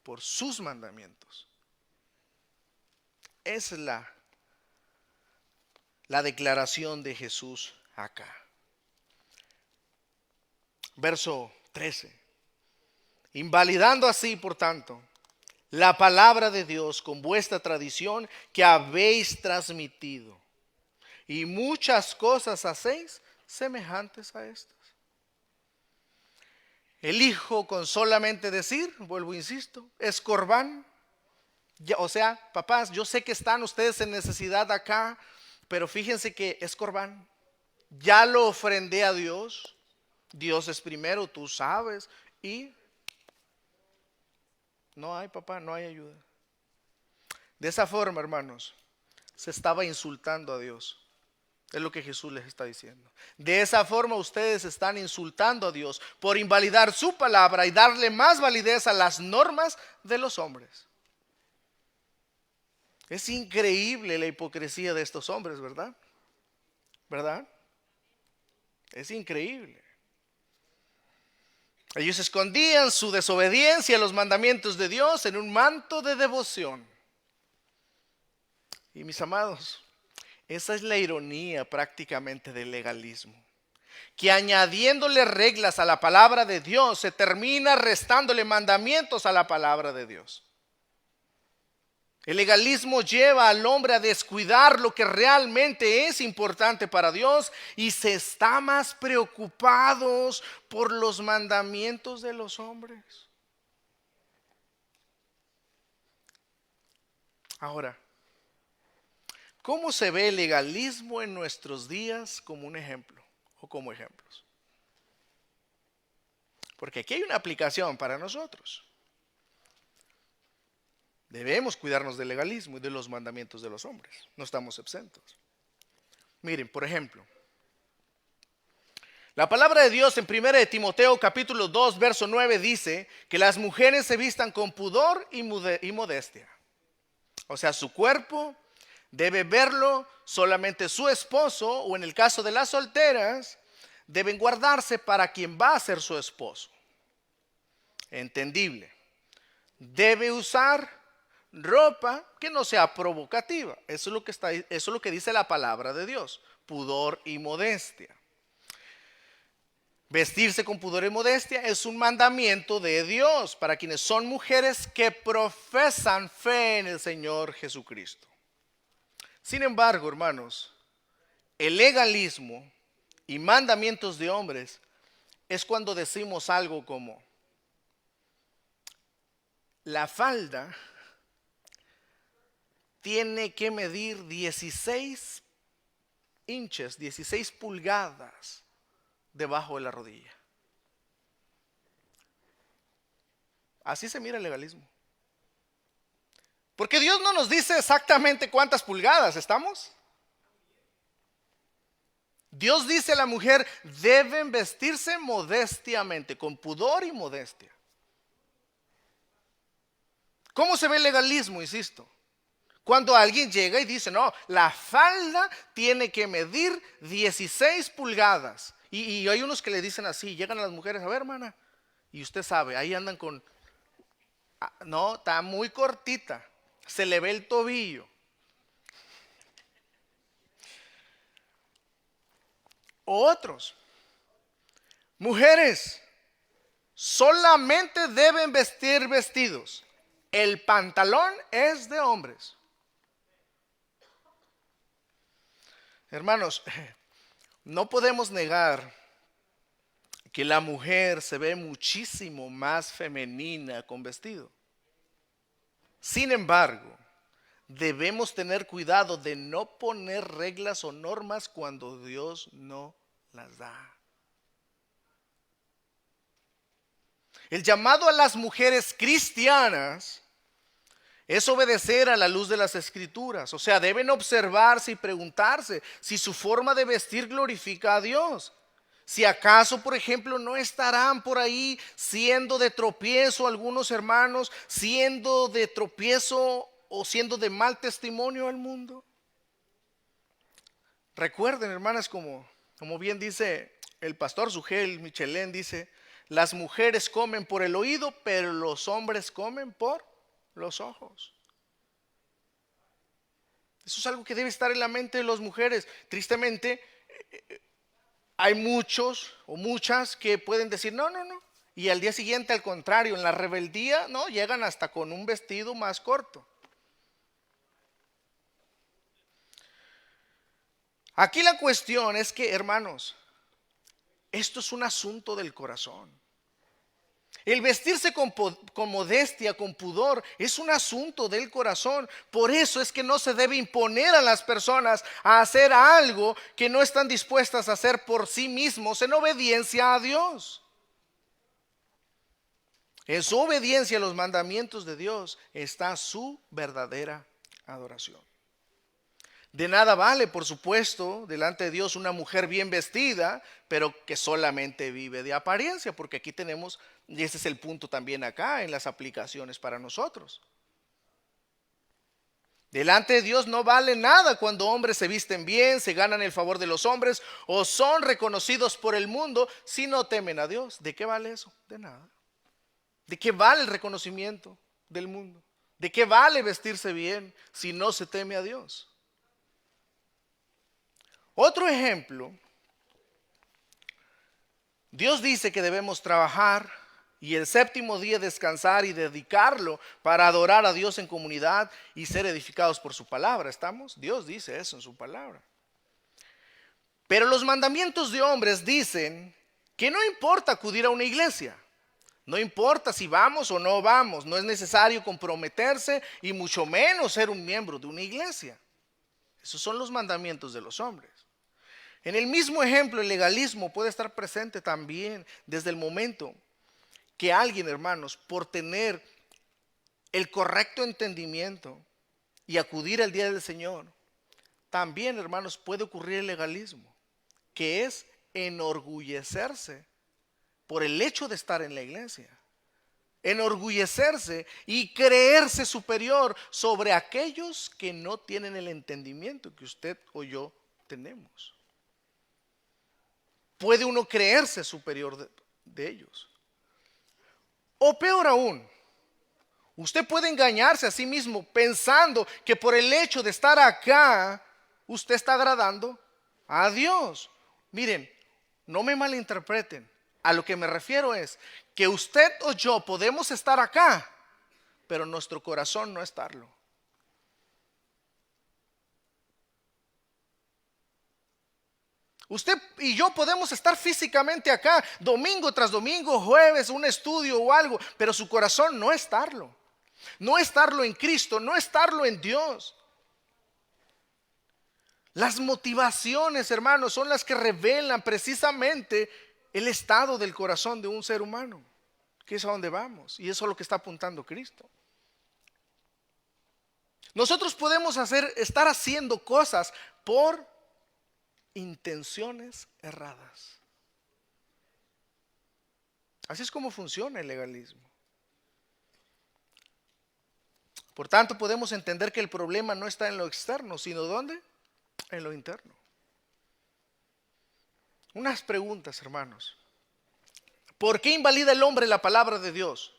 por sus mandamientos. Es la declaración de Jesús acá. Verso 13. Invalidando así, por tanto, la palabra de Dios con vuestra tradición que habéis transmitido, y muchas cosas hacéis semejantes a estas. El hijo, con solamente decir, vuelvo, insisto, es Corbán. O sea, papás, yo sé que están ustedes en necesidad acá, pero fíjense que es Corbán. Ya lo ofrendé a Dios. Dios es primero, tú sabes. Y no hay, papá, no hay ayuda. De esa forma, hermanos, se estaba insultando a Dios. Es lo que Jesús les está diciendo. De esa forma ustedes están insultando a Dios por invalidar su palabra y darle más validez a las normas de los hombres. Es increíble la hipocresía de estos hombres, ¿verdad? ¿Verdad? Es increíble. Ellos escondían su desobediencia a los mandamientos de Dios en un manto de devoción. Y mis amados, esa es la ironía prácticamente del legalismo, que añadiéndole reglas a la palabra de Dios se termina restándole mandamientos a la palabra de Dios. El legalismo lleva al hombre a descuidar lo que realmente es importante para Dios y se está más preocupados por los mandamientos de los hombres. Ahora, ¿cómo se ve el legalismo en nuestros días como un ejemplo o como ejemplos? Porque aquí hay una aplicación para nosotros. Debemos cuidarnos del legalismo y de los mandamientos de los hombres. No estamos exentos. Miren, por ejemplo, la palabra de Dios en 1 de Timoteo capítulo 2 verso 9 dice que las mujeres se vistan con pudor y modestia. O sea, su cuerpo debe verlo solamente su esposo, o en el caso de las solteras, deben guardarse para quien va a ser su esposo. Entendible. Debe usar ropa que no sea provocativa. Eso es lo que dice la palabra de Dios. Pudor y modestia. Vestirse con pudor y modestia es un mandamiento de Dios para quienes son mujeres que profesan fe en el Señor Jesucristo. Sin embargo, hermanos, el legalismo y mandamientos de hombres es cuando decimos algo como: la falda tiene que medir 16 inches, 16 pulgadas debajo de la rodilla. Así se mira el legalismo. Porque Dios no nos dice exactamente cuántas pulgadas, ¿estamos? Dios dice a la mujer: deben vestirse modestiamente, con pudor y modestia. ¿Cómo se ve el legalismo? Insisto. Cuando alguien llega y dice: no, la falda tiene que medir 16 pulgadas. Y hay unos que le dicen así, llegan a las mujeres: a ver, hermana, y usted sabe, ahí andan con No, está muy cortita. Se le ve el tobillo. Otros. Mujeres solamente deben vestir vestidos. El pantalón es de hombres. Hermanos, no podemos negar que la mujer se ve muchísimo más femenina con vestido. Sin embargo, debemos tener cuidado de no poner reglas o normas cuando Dios no las da. El llamado a las mujeres cristianas es obedecer a la luz de las Escrituras. O sea, deben observarse y preguntarse si su forma de vestir glorifica a Dios. Si acaso, por ejemplo, no estarán por ahí siendo de tropiezo algunos hermanos, siendo de tropiezo o siendo de mal testimonio al mundo. Recuerden, hermanas, como bien dice el pastor Sugel Michelén, dice, las mujeres comen por el oído, pero los hombres comen por los ojos. Eso es algo que debe estar en la mente de las mujeres. Tristemente, hay muchos o muchas que pueden decir no. Y al día siguiente, al contrario, en la rebeldía, no, llegan hasta con un vestido más corto. Aquí la cuestión es que, hermanos, esto es un asunto del corazón. El vestirse con modestia, con pudor, es un asunto del corazón. Por eso es que no se debe imponer a las personas a hacer algo que no están dispuestas a hacer por sí mismos en obediencia a Dios. En su obediencia a los mandamientos de Dios está su verdadera adoración. De nada vale, por supuesto, delante de Dios una mujer bien vestida, pero que solamente vive de apariencia, porque aquí tenemos, y ese es el punto también acá en las aplicaciones para nosotros. Delante de Dios no vale nada cuando hombres se visten bien, se ganan el favor de los hombres o son reconocidos por el mundo si no temen a Dios. ¿De qué vale eso? De nada. ¿De qué vale el reconocimiento del mundo? ¿De qué vale vestirse bien si no se teme a Dios? Otro ejemplo, Dios dice que debemos trabajar y el séptimo día descansar y dedicarlo para adorar a Dios en comunidad y ser edificados por su palabra. ¿Estamos? Dios dice eso en su palabra. Pero los mandamientos de hombres dicen que no importa acudir a una iglesia. No importa si vamos o no vamos, no es necesario comprometerse y mucho menos ser un miembro de una iglesia. Esos son los mandamientos de los hombres. En el mismo ejemplo, el legalismo puede estar presente también desde el momento que alguien, hermanos, por tener el correcto entendimiento y acudir al día del Señor, también, hermanos, puede ocurrir el legalismo, que es enorgullecerse por el hecho de estar en la iglesia. Enorgullecerse y creerse superior sobre aquellos que no tienen el entendimiento que usted o yo tenemos. Puede uno creerse superior de ellos. O peor aún, usted puede engañarse a sí mismo pensando que por el hecho de estar acá, usted está agradando a Dios. Miren, no me malinterpreten. A lo que me refiero es que usted o yo podemos estar acá, pero nuestro corazón no estarlo. Usted y yo podemos estar físicamente acá, domingo tras domingo, jueves, un estudio o algo, pero su corazón no estarlo. No estarlo en Cristo, no estarlo en Dios. Las motivaciones, hermanos, son las que revelan precisamente el estado del corazón de un ser humano, que es a donde vamos, y eso es lo que está apuntando Cristo. Nosotros podemos estar haciendo cosas por intenciones erradas. Así es como funciona el legalismo. Por tanto, podemos entender que el problema no está en lo externo, sino ¿dónde? En lo interno. Unas preguntas, hermanos. ¿Por qué invalida el hombre la palabra de Dios?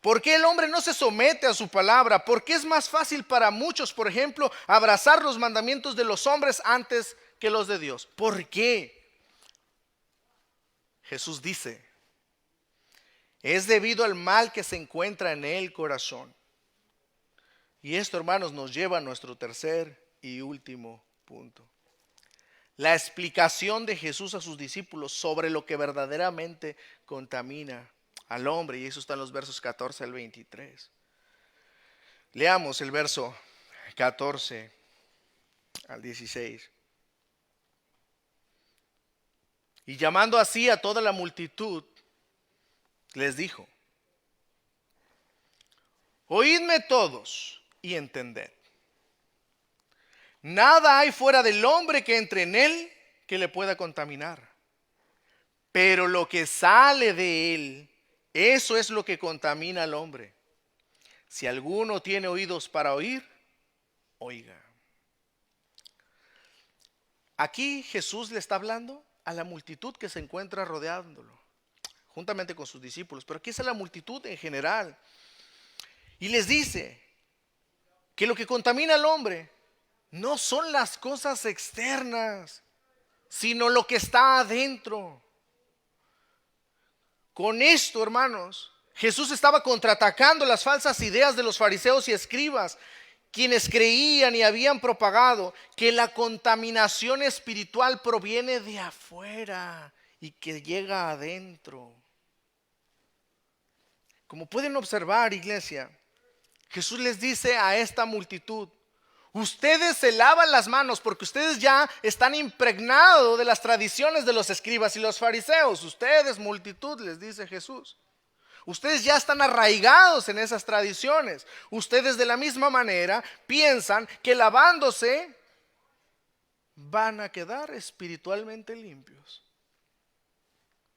¿Por qué el hombre no se somete a su palabra? ¿Por qué es más fácil para muchos, por ejemplo, abrazar los mandamientos de los hombres antes que los de Dios? ¿Por qué? Jesús dice, es debido al mal que se encuentra en el corazón. Y esto, hermanos, nos lleva a nuestro tercer y último punto. La explicación de Jesús a sus discípulos sobre lo que verdaderamente contamina al hombre. Y eso está en los versos 14 al 23. Leamos el verso 14 al 16. Y llamando así a toda la multitud, les dijo, oídme todos y entended. Nada hay fuera del hombre que entre en él que le pueda contaminar. Pero lo que sale de él, eso es lo que contamina al hombre. Si alguno tiene oídos para oír, oiga. Aquí Jesús le está hablando a la multitud que se encuentra rodeándolo, juntamente con sus discípulos. Pero aquí es a la multitud en general. Y les dice que lo que contamina al hombre no son las cosas externas, sino lo que está adentro. Con esto, hermanos, Jesús estaba contraatacando las falsas ideas de los fariseos y escribas, quienes creían y habían propagado que la contaminación espiritual proviene de afuera y que llega adentro. Como pueden observar, iglesia, Jesús les dice a esta multitud, ustedes se lavan las manos porque ustedes ya están impregnados de las tradiciones de los escribas y los fariseos. Ustedes, multitud, les dice Jesús. Ustedes ya están arraigados en esas tradiciones. Ustedes de la misma manera piensan que lavándose van a quedar espiritualmente limpios.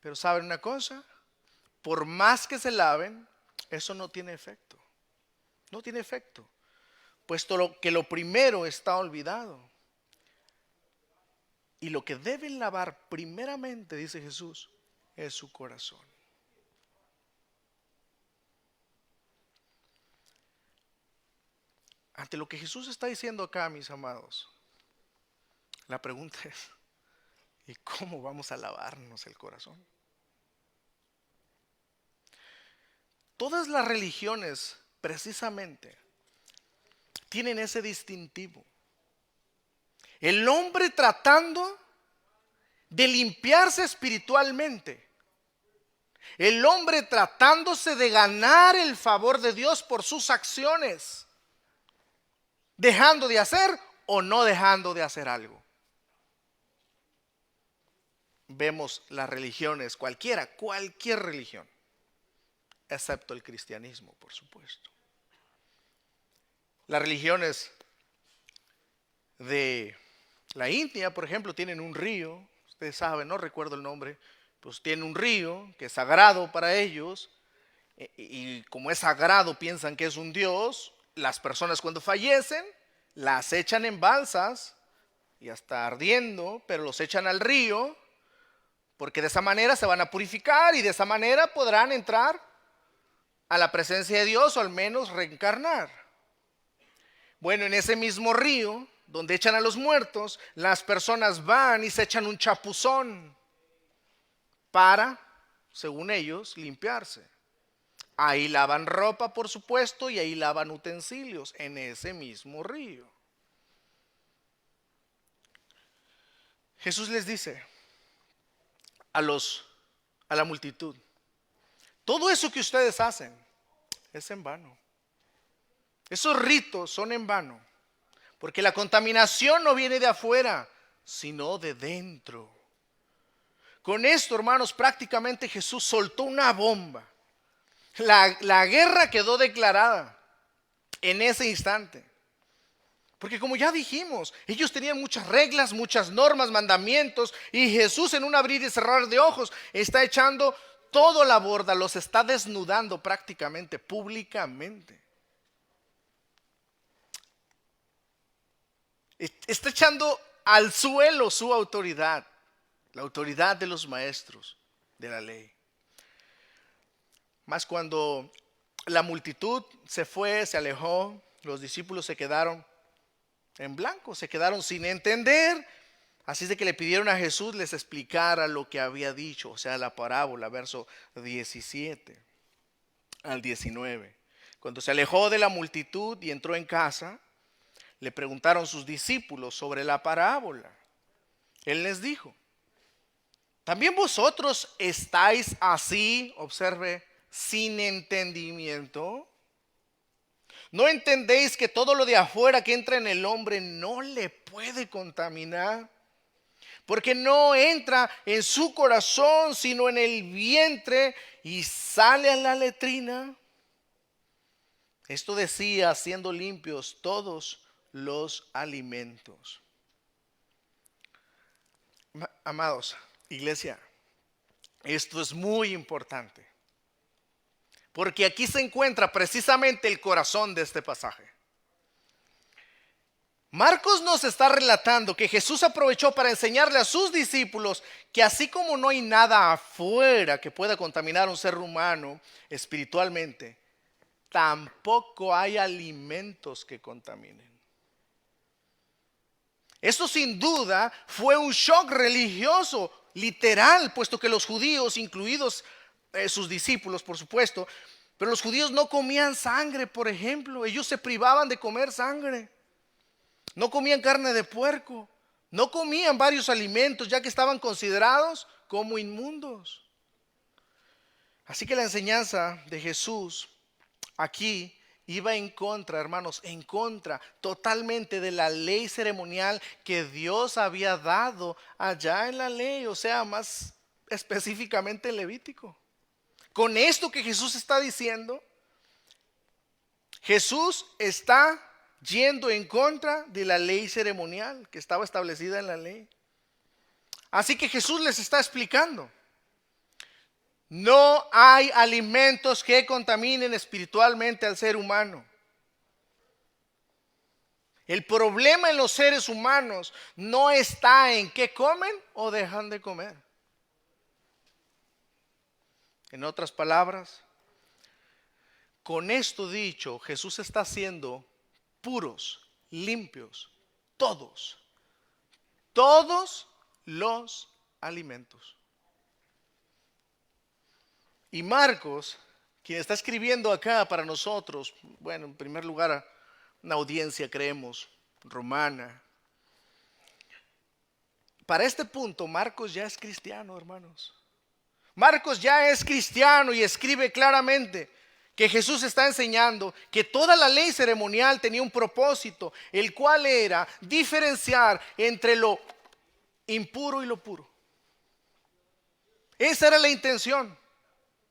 Pero ¿saben una cosa? Por más que se laven, eso no tiene efecto. No tiene efecto. Puesto que lo primero está olvidado. Y lo que deben lavar primeramente, dice Jesús, es su corazón. Ante lo que Jesús está diciendo acá, mis amados, la pregunta es, ¿y cómo vamos a lavarnos el corazón? Todas las religiones, precisamente, tienen ese distintivo. El hombre tratando de limpiarse espiritualmente. El hombre tratándose de ganar el favor de Dios por sus acciones. Dejando de hacer o no dejando de hacer algo. Vemos las religiones, cualquier religión, excepto el cristianismo, por supuesto. Las religiones de la India, por ejemplo, tienen un río, ustedes saben, no recuerdo el nombre, pues tienen un río que es sagrado para ellos, y como es sagrado piensan que es un dios. Las personas cuando fallecen las echan en balsas y hasta ardiendo, pero los echan al río, porque de esa manera se van a purificar y de esa manera podrán entrar a la presencia de Dios o al menos reencarnar. Bueno, en ese mismo río donde echan a los muertos, las personas van y se echan un chapuzón para, según ellos, limpiarse. Ahí lavan ropa, por supuesto, y ahí lavan utensilios en ese mismo río. Jesús les dice a la multitud, todo eso que ustedes hacen es en vano. Esos ritos son en vano, porque la contaminación no viene de afuera, sino de dentro. Con esto, hermanos, prácticamente Jesús soltó una bomba. La guerra quedó declarada en ese instante. Porque como ya dijimos, ellos tenían muchas reglas, muchas normas, mandamientos, y Jesús en un abrir y cerrar de ojos está echando todo a la borda, los está desnudando prácticamente, públicamente. Está echando al suelo su autoridad, la autoridad de los maestros de la ley. Más cuando La multitud se fue, se alejó, los discípulos se quedaron en blanco, se quedaron sin entender. Así de que le pidieron a Jesús les explicara lo que había dicho, o sea, la parábola, verso 17 al 19. Cuando se alejó de la multitud y entró en casa, le preguntaron sus discípulos sobre la parábola. Él les dijo: ¿también vosotros estáis así, observe, sin entendimiento? ¿No entendéis que todo lo de afuera que entra en el hombre no le puede contaminar? Porque no entra en su corazón, sino en el vientre y sale a la letrina. Esto decía, siendo limpios todos los alimentos. Amados, iglesia, esto es muy importante, porque aquí se encuentra precisamente el corazón de este pasaje. Marcos nos está relatando que Jesús aprovechó para enseñarle a sus discípulos que así como no hay nada afuera que pueda contaminar a un ser humano espiritualmente, tampoco hay alimentos que contaminen. Esto sin duda fue un shock religioso, literal, puesto que los judíos, incluidos sus discípulos por supuesto, pero los judíos no comían sangre, por ejemplo. Ellos se privaban de comer sangre. No comían carne de puerco, no comían varios alimentos ya que estaban considerados como inmundos. Así que la enseñanza de Jesús aquí iba en contra, hermanos, en contra totalmente de la ley ceremonial que Dios había dado allá en la ley, o sea, más específicamente en Levítico. Con esto que Jesús está diciendo, Jesús está yendo en contra de la ley ceremonial que estaba establecida en la ley. Así que Jesús les está explicando: no hay alimentos que contaminen espiritualmente al ser humano. El problema en los seres humanos no está en qué comen o dejan de comer. En otras palabras, con esto dicho, Jesús está haciendo puros, limpios, todos los alimentos. Y Marcos, quien está escribiendo acá para nosotros, bueno, en primer lugar, una audiencia, creemos, romana. Para este punto, Marcos ya es cristiano, hermanos. Marcos ya es cristiano y escribe claramente que Jesús está enseñando que toda la ley ceremonial tenía un propósito, el cual era diferenciar entre lo impuro y lo puro. Esa era la intención.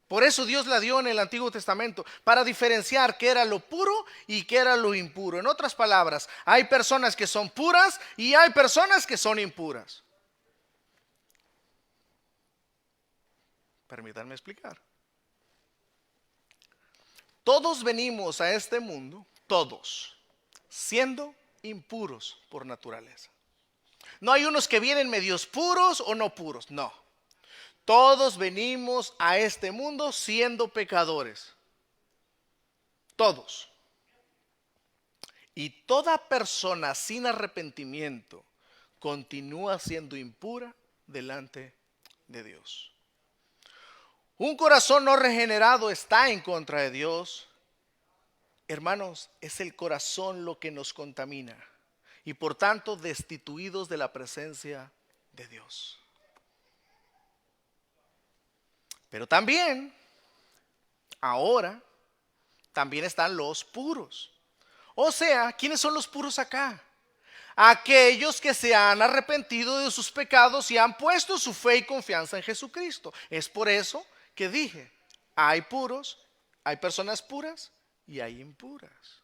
Por eso Dios la dio en el Antiguo Testamento, para diferenciar qué era lo puro y qué era lo impuro. En otras palabras, hay personas que son puras y hay personas que son impuras. Permítanme explicar. Todos venimos a este mundo, todos, siendo impuros por naturaleza. No hay unos que vienen medios puros o no puros, no. Todos venimos a este mundo siendo pecadores. Todos. Y toda persona sin arrepentimiento continúa siendo impura delante de Dios. Un corazón no regenerado está en contra de Dios. Hermanos, es el corazón lo que nos contamina y por tanto destituidos de la presencia de Dios. Pero también, ahora, también están los puros. O sea, ¿quiénes son los puros acá? Aquellos que se han arrepentido de sus pecados y han puesto su fe y confianza en Jesucristo. Es por eso que dije, hay puros, hay personas puras y hay impuras.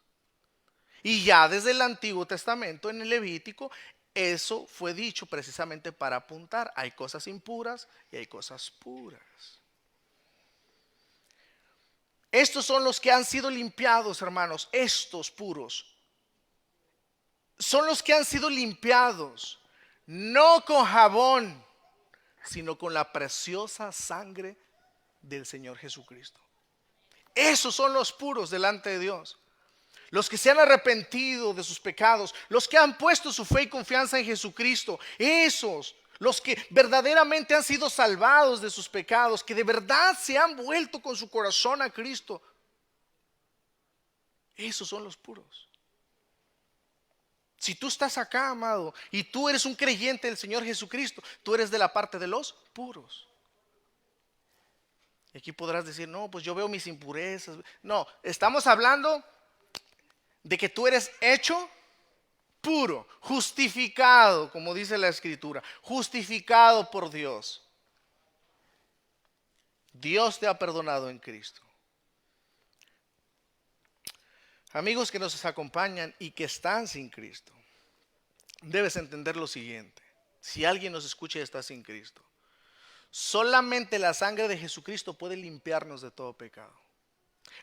Y ya desde el Antiguo Testamento, en el Levítico, eso fue dicho precisamente para apuntar. Hay cosas impuras y hay cosas puras. Estos son los que han sido limpiados, hermanos, estos puros. Son los que han sido limpiados, no con jabón, sino con la preciosa sangre del Señor Jesucristo. Esos son los puros delante de Dios. Los que se han arrepentido de sus pecados, los que han puesto su fe y confianza en Jesucristo, esos, los que verdaderamente han sido salvados de sus pecados, que de verdad se han vuelto con su corazón a Cristo, esos son los puros. Si tú estás acá, amado, y tú eres un creyente del Señor Jesucristo, tú eres de la parte de los puros. Y aquí podrás decir, no, pues yo veo mis impurezas. No, estamos hablando de que tú eres hecho puro, justificado, como dice la Escritura, justificado por Dios. Dios te ha perdonado en Cristo. Amigos que nos acompañan y que están sin Cristo, debes entender lo siguiente. Si alguien nos escucha y está sin Cristo, solamente la sangre de Jesucristo puede limpiarnos de todo pecado.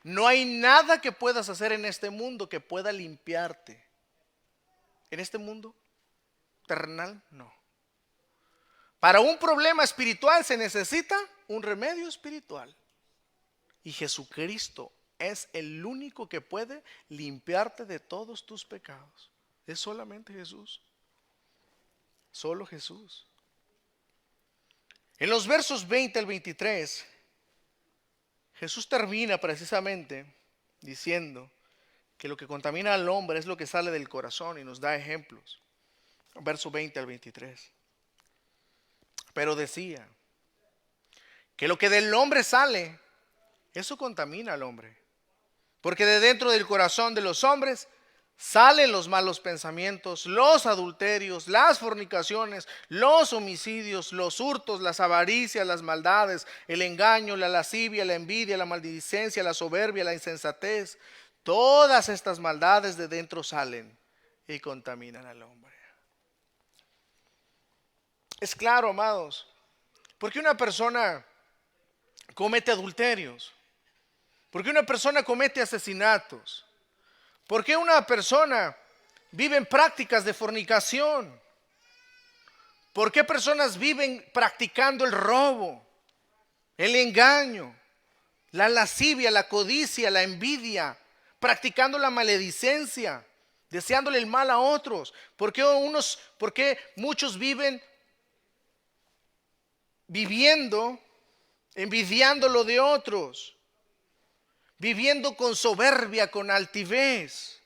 No hay nada que puedas hacer en este mundo que pueda limpiarte. En este mundo terrenal, no. Para un problema espiritual se necesita un remedio espiritual. Y Jesucristo es el único que puede limpiarte de todos tus pecados. Es solamente Jesús. Solo Jesús. En los versos 20 al 23, Jesús termina precisamente diciendo que lo que contamina al hombre es lo que sale del corazón y nos da ejemplos. Verso 20 al 23. Pero decía que lo que del hombre sale, eso contamina al hombre. Porque de dentro del corazón de los hombres salen los malos pensamientos, los adulterios, las fornicaciones, los homicidios, los hurtos, las avaricias, las maldades, el engaño, la lascivia, la envidia, la maledicencia, la soberbia, la insensatez. Todas estas maldades de dentro salen y contaminan al hombre. Es claro, amados, porque una persona comete adulterios, porque una persona comete asesinatos, porque una persona vive en prácticas de fornicación, ¿por qué personas viven practicando el robo, el engaño, la lascivia, la codicia, la envidia, practicando la maledicencia, deseándole el mal a otros? ¿Por qué muchos viven viviendo, envidiando lo de otros, viviendo con soberbia, con altivez?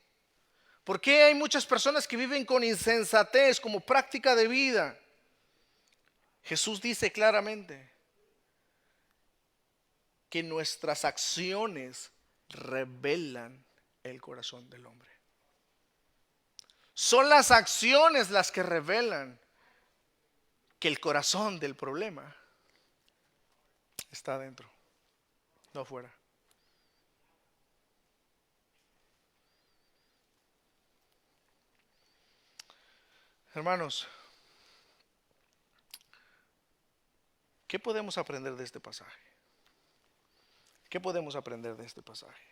¿Por qué hay muchas personas que viven con insensatez como práctica de vida? Jesús dice claramente que nuestras acciones revelan el corazón del hombre. Son las acciones las que revelan que el corazón del problema está adentro, no afuera. Hermanos, ¿qué podemos aprender de este pasaje? ¿Qué podemos aprender de este pasaje?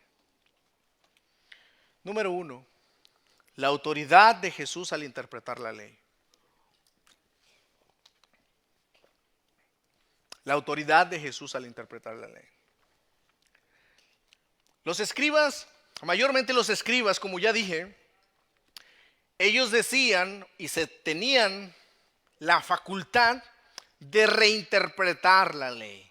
Número 1, la autoridad de Jesús al interpretar la ley. La autoridad de Jesús al interpretar la ley. Los escribas, mayormente los escribas, como ya dije, ellos decían y se tenían la facultad de reinterpretar la ley.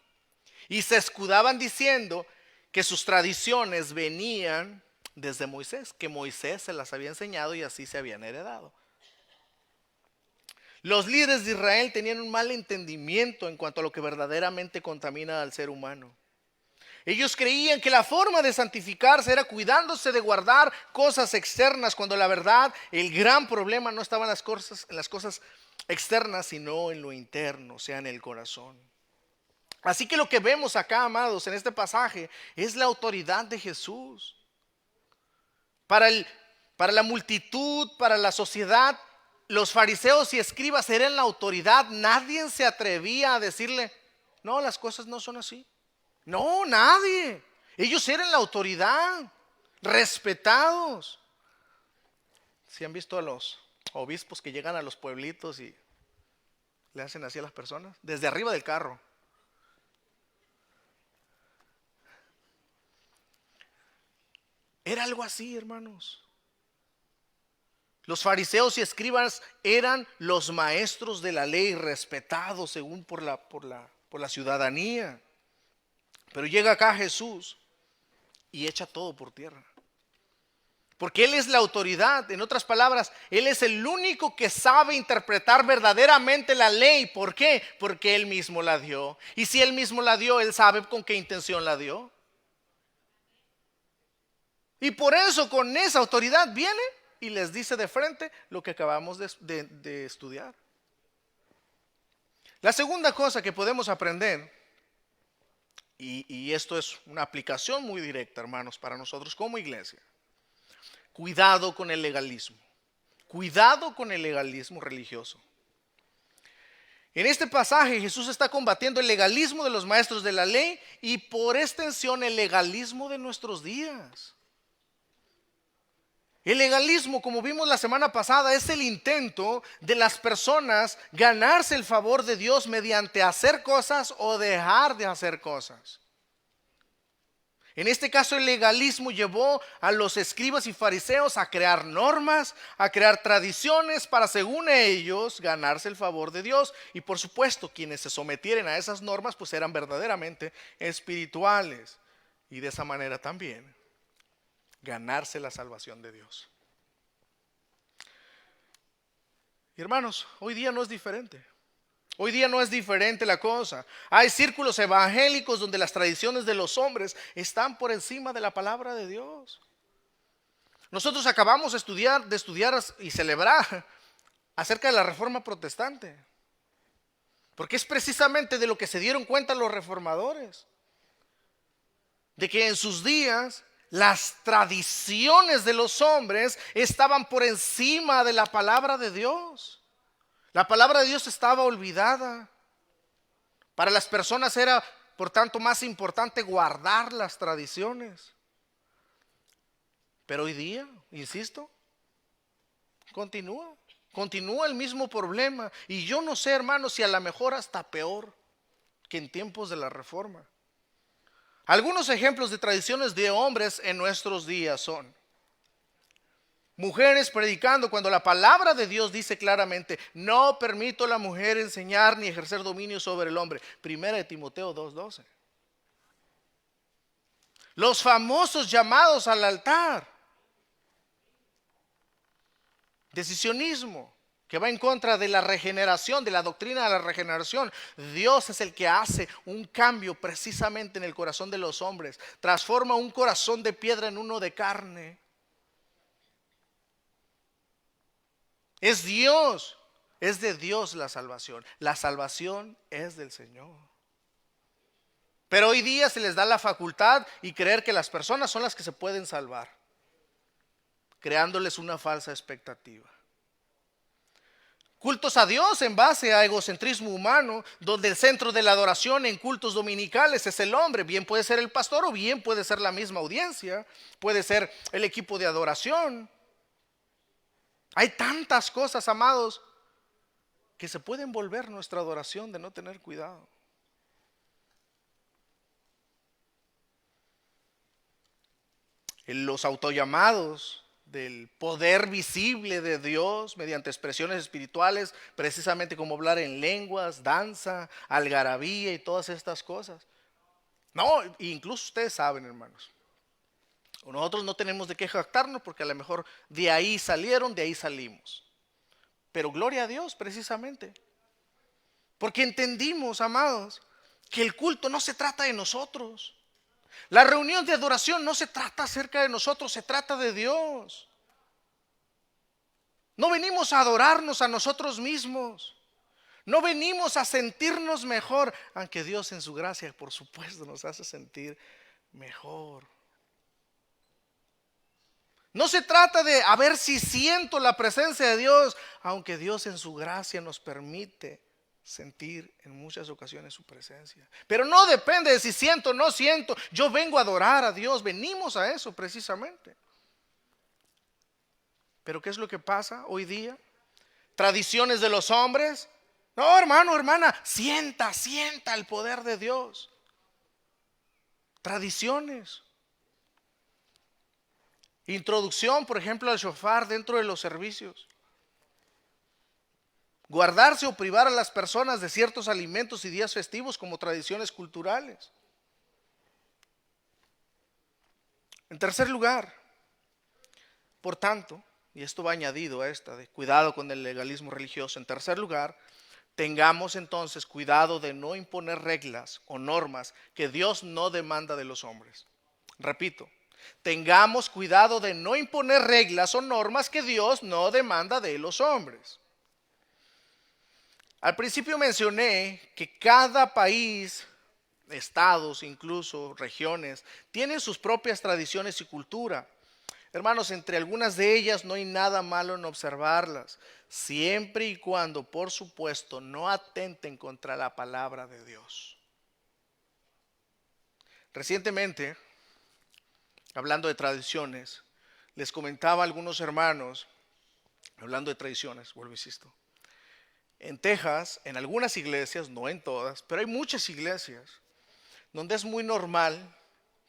Y se escudaban diciendo que sus tradiciones venían desde Moisés, que Moisés se las había enseñado y así se habían heredado. Los líderes de Israel tenían un mal entendimiento en cuanto a lo que verdaderamente contamina al ser humano. Ellos creían que la forma de santificarse era cuidándose de guardar cosas externas, cuando la verdad, el gran problema no estaba en las cosas externas, sino en lo interno, o sea, en el corazón. Así que lo que vemos acá, amados, en este pasaje, es la autoridad de Jesús. Para la multitud, para la sociedad, los fariseos y escribas eran la autoridad. Nadie se atrevía a decirle, no, las cosas no son así. No, nadie. Ellos eran la autoridad, respetados. ¿Sí han visto a los obispos que llegan a los pueblitos y le hacen así a las personas? Desde arriba del carro. Era algo así, hermanos. Los fariseos y escribas eran los maestros de la ley, respetados según por la ciudadanía. Pero llega acá Jesús y echa todo por tierra. Porque Él es la autoridad. En otras palabras, Él es el único que sabe interpretar verdaderamente la ley. ¿Por qué? Porque Él mismo la dio. Y si Él mismo la dio, Él sabe con qué intención la dio. Y por eso con esa autoridad viene y les dice de frente lo que acabamos de estudiar. La segunda cosa que podemos aprender, y esto es una aplicación muy directa, hermanos, para nosotros como iglesia. Cuidado con el legalismo. Cuidado con el legalismo religioso. En este pasaje Jesús está combatiendo el legalismo de los maestros de la ley y por extensión el legalismo de nuestros días. El legalismo, como vimos la semana pasada, es el intento de las personas ganarse el favor de Dios mediante hacer cosas o dejar de hacer cosas. En este caso el legalismo llevó a los escribas y fariseos a crear normas, a crear tradiciones para, según ellos, ganarse el favor de Dios. Y por supuesto, quienes se sometieran a esas normas pues eran verdaderamente espirituales. Y de esa manera también ganarse la salvación de Dios. Y hermanos, hoy día no es diferente. Hoy día no es diferente la cosa. Hay círculos evangélicos donde las tradiciones de los hombres están por encima de la palabra de Dios. Nosotros acabamos de estudiar y celebrar acerca de la reforma protestante. Porque es precisamente de lo que se dieron cuenta los reformadores. De que en sus días las tradiciones de los hombres estaban por encima de la palabra de Dios. La palabra de Dios estaba olvidada. Para las personas era, por tanto, más importante guardar las tradiciones. Pero hoy día, insisto, continúa el mismo problema. Y yo no sé, hermanos, si a lo mejor hasta peor que en tiempos de la Reforma. Algunos ejemplos de tradiciones de hombres en nuestros días son mujeres predicando cuando la palabra de Dios dice claramente: no permito a la mujer enseñar ni ejercer dominio sobre el hombre. Primera de Timoteo 2:12. Los famosos llamados al altar. Decisionismo, que va en contra de la regeneración, de la doctrina de la regeneración. Dios es el que hace un cambio precisamente en el corazón de los hombres. Transforma un corazón de piedra en uno de carne. Es Dios, es de Dios la salvación. La salvación es del Señor. Pero hoy día se les da la facultad y creer que las personas son las que se pueden salvar, creándoles una falsa expectativa. Cultos a Dios en base a egocentrismo humano, donde el centro de la adoración en cultos dominicales es el hombre. Bien puede ser el pastor o bien puede ser la misma audiencia, puede ser el equipo de adoración. Hay tantas cosas, amados, que se pueden volver nuestra adoración de no tener cuidado. Los autollamados del poder visible de Dios mediante expresiones espirituales, precisamente como hablar en lenguas, danza, algarabía y todas estas cosas. No, incluso ustedes saben, hermanos, nosotros no tenemos de qué jactarnos porque a lo mejor de ahí salieron, de ahí salimos. Pero gloria a Dios precisamente. Porque entendimos, amados, que el culto no se trata de nosotros. La reunión de adoración no se trata acerca de nosotros, se trata de Dios. No venimos a adorarnos a nosotros mismos. No venimos a sentirnos mejor, aunque Dios en su gracia, por supuesto, nos hace sentir mejor. No se trata de a ver si siento la presencia de Dios, aunque Dios en su gracia nos permite sentir en muchas ocasiones su presencia. Pero no depende de si siento o no siento. Yo vengo a adorar a Dios. Venimos a eso precisamente. Pero ¿qué es lo que pasa hoy día? Tradiciones de los hombres. No, hermano, hermana, sienta el poder de Dios. Tradiciones. Introducción, por ejemplo, al shofar dentro de los servicios. Guardarse o privar a las personas de ciertos alimentos y días festivos como tradiciones culturales. En tercer lugar, por tanto, y esto va añadido a esta de cuidado con el legalismo religioso. En tercer lugar, tengamos entonces cuidado de no imponer reglas o normas que Dios no demanda de los hombres. Repito, tengamos cuidado de no imponer reglas o normas que Dios no demanda de los hombres. Al principio mencioné que cada país, estados, incluso regiones, tienen sus propias tradiciones y cultura. Hermanos, entre algunas de ellas no hay nada malo en observarlas, siempre y cuando, por supuesto, no atenten contra la palabra de Dios. Recientemente, hablando de tradiciones, les comentaba a algunos hermanos, hablando de tradiciones, vuelvo insisto, en Texas, en algunas iglesias, no en todas, pero hay muchas iglesias donde es muy normal,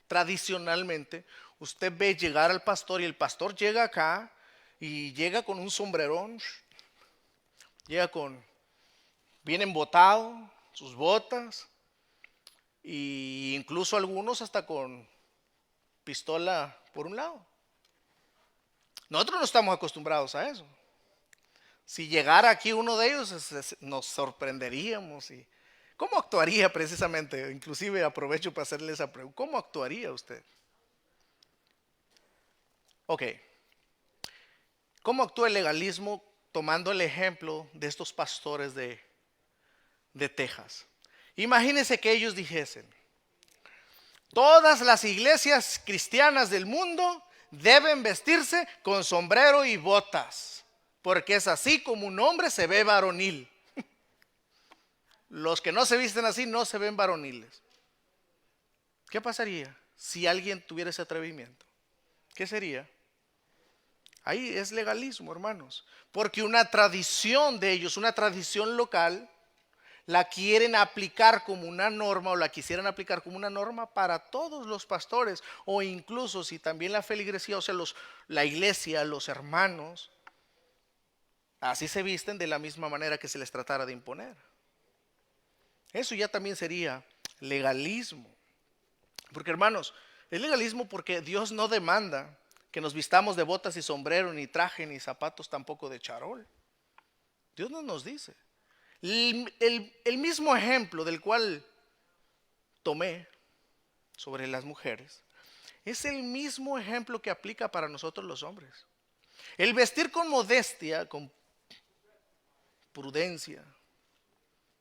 tradicionalmente, usted ve llegar al pastor y el pastor llega acá y llega con un sombrerón, bien embotado, sus botas, e incluso algunos hasta con pistola por un lado. Nosotros no estamos acostumbrados a eso. Si llegara aquí uno de ellos, nos sorprenderíamos. Y ¿cómo actuaría precisamente? Inclusive aprovecho para hacerle esa pregunta. ¿Cómo actuaría usted? Ok. ¿Cómo actúa el legalismo tomando el ejemplo de estos pastores de Texas? Imagínense que ellos dijesen: todas las iglesias cristianas del mundo deben vestirse con sombrero y botas, porque es así como un hombre se ve varonil. Los que no se visten así no se ven varoniles. ¿Qué pasaría si alguien tuviera ese atrevimiento? ¿Qué sería? Ahí es legalismo, hermanos, porque una tradición de ellos, una tradición local, la quieren aplicar como una norma, o la quisieran aplicar como una norma para todos los pastores, o incluso si también la feligresía, o sea, la iglesia, los hermanos, así se visten de la misma manera que se les tratara de imponer. Eso ya también sería legalismo. Porque, hermanos, es legalismo porque Dios no demanda que nos vistamos de botas y sombrero, ni traje, ni zapatos tampoco de charol. Dios no nos dice. El mismo ejemplo del cual tomé sobre las mujeres es el mismo ejemplo que aplica para nosotros los hombres. El vestir con modestia, con prudencia,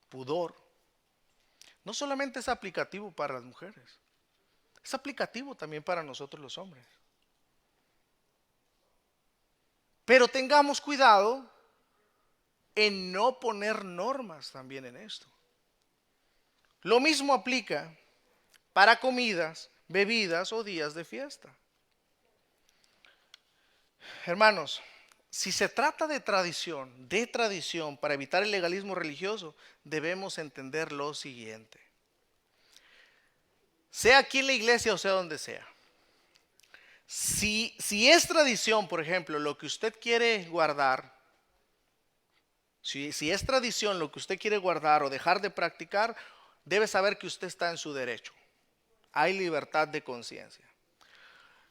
pudor, no solamente es aplicativo para las mujeres, es aplicativo también para nosotros los hombres. Pero tengamos cuidado en no poner normas también en esto. Lo mismo aplica para comidas, bebidas o días de fiesta. Hermanos, si se trata de tradición para evitar el legalismo religioso, debemos entender lo siguiente. Sea aquí en la iglesia o sea donde sea. Si es tradición, por ejemplo, lo que usted quiere guardar, si es tradición lo que usted quiere guardar o dejar de practicar, debe saber que usted está en su derecho. Hay libertad de conciencia.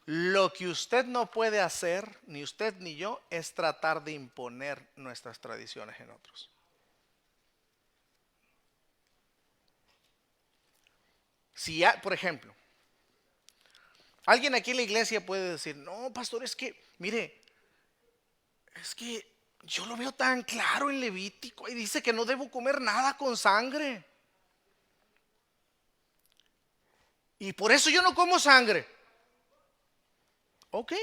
Lo que usted no puede hacer, ni usted ni yo, es tratar de imponer nuestras tradiciones en otros. Si, por ejemplo, alguien aquí en la iglesia puede decir: no, pastor, es que, mire, es que yo lo veo tan claro en Levítico y dice que no debo comer nada con sangre. Y por eso yo no como sangre. Ok.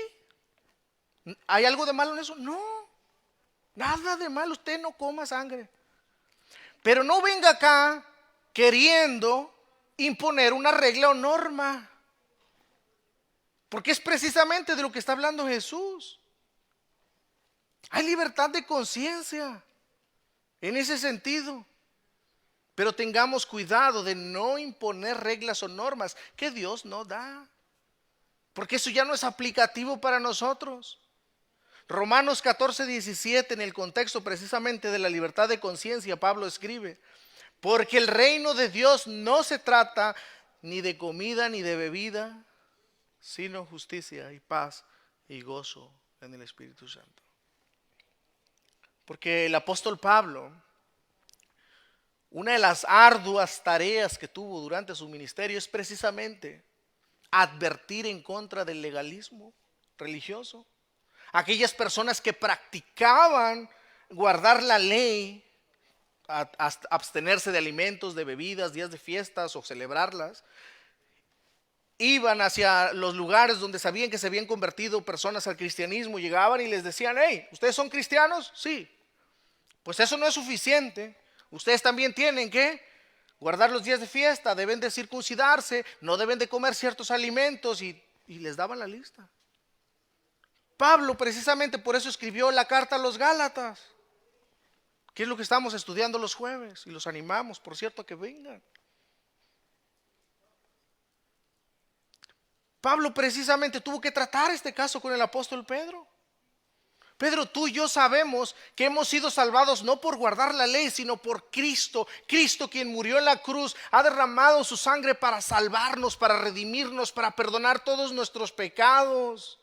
¿Hay algo de malo en eso? No. Nada de malo, usted no coma sangre. Pero no venga acá queriendo imponer una regla o norma. Porque es precisamente de lo que está hablando Jesús. Hay libertad de conciencia en ese sentido. Pero tengamos cuidado de no imponer reglas o normas que Dios no da. porque eso ya no es aplicativo para nosotros. Romanos 14:17, en el contexto precisamente de la libertad de conciencia, Pablo escribe: porque el reino de Dios no se trata ni de comida ni de bebida, sino justicia y paz y gozo en el Espíritu Santo. Porque el apóstol Pablo, una de las arduas tareas que tuvo durante su ministerio es precisamente advertir en contra del legalismo religioso. Aquellas personas que practicaban guardar la ley, abstenerse de alimentos, de bebidas, días de fiestas o celebrarlas, iban hacia los lugares donde sabían que se habían convertido personas al cristianismo, llegaban y les decían: hey, ¿ustedes son cristianos? Sí. Pues eso no es suficiente. Ustedes también tienen que guardar los días de fiesta, deben de circuncidarse, no deben de comer ciertos alimentos, y les daban la lista. Pablo precisamente por eso escribió la carta a los Gálatas, que es lo que estamos estudiando los jueves, y los animamos, por cierto, a que vengan. Pablo precisamente tuvo que tratar este caso con el apóstol Pedro. Pedro, tú y yo sabemos que hemos sido salvados no por guardar la ley, sino por Cristo. Cristo, quien murió en la cruz, ha derramado su sangre para salvarnos, para redimirnos, para perdonar todos nuestros pecados.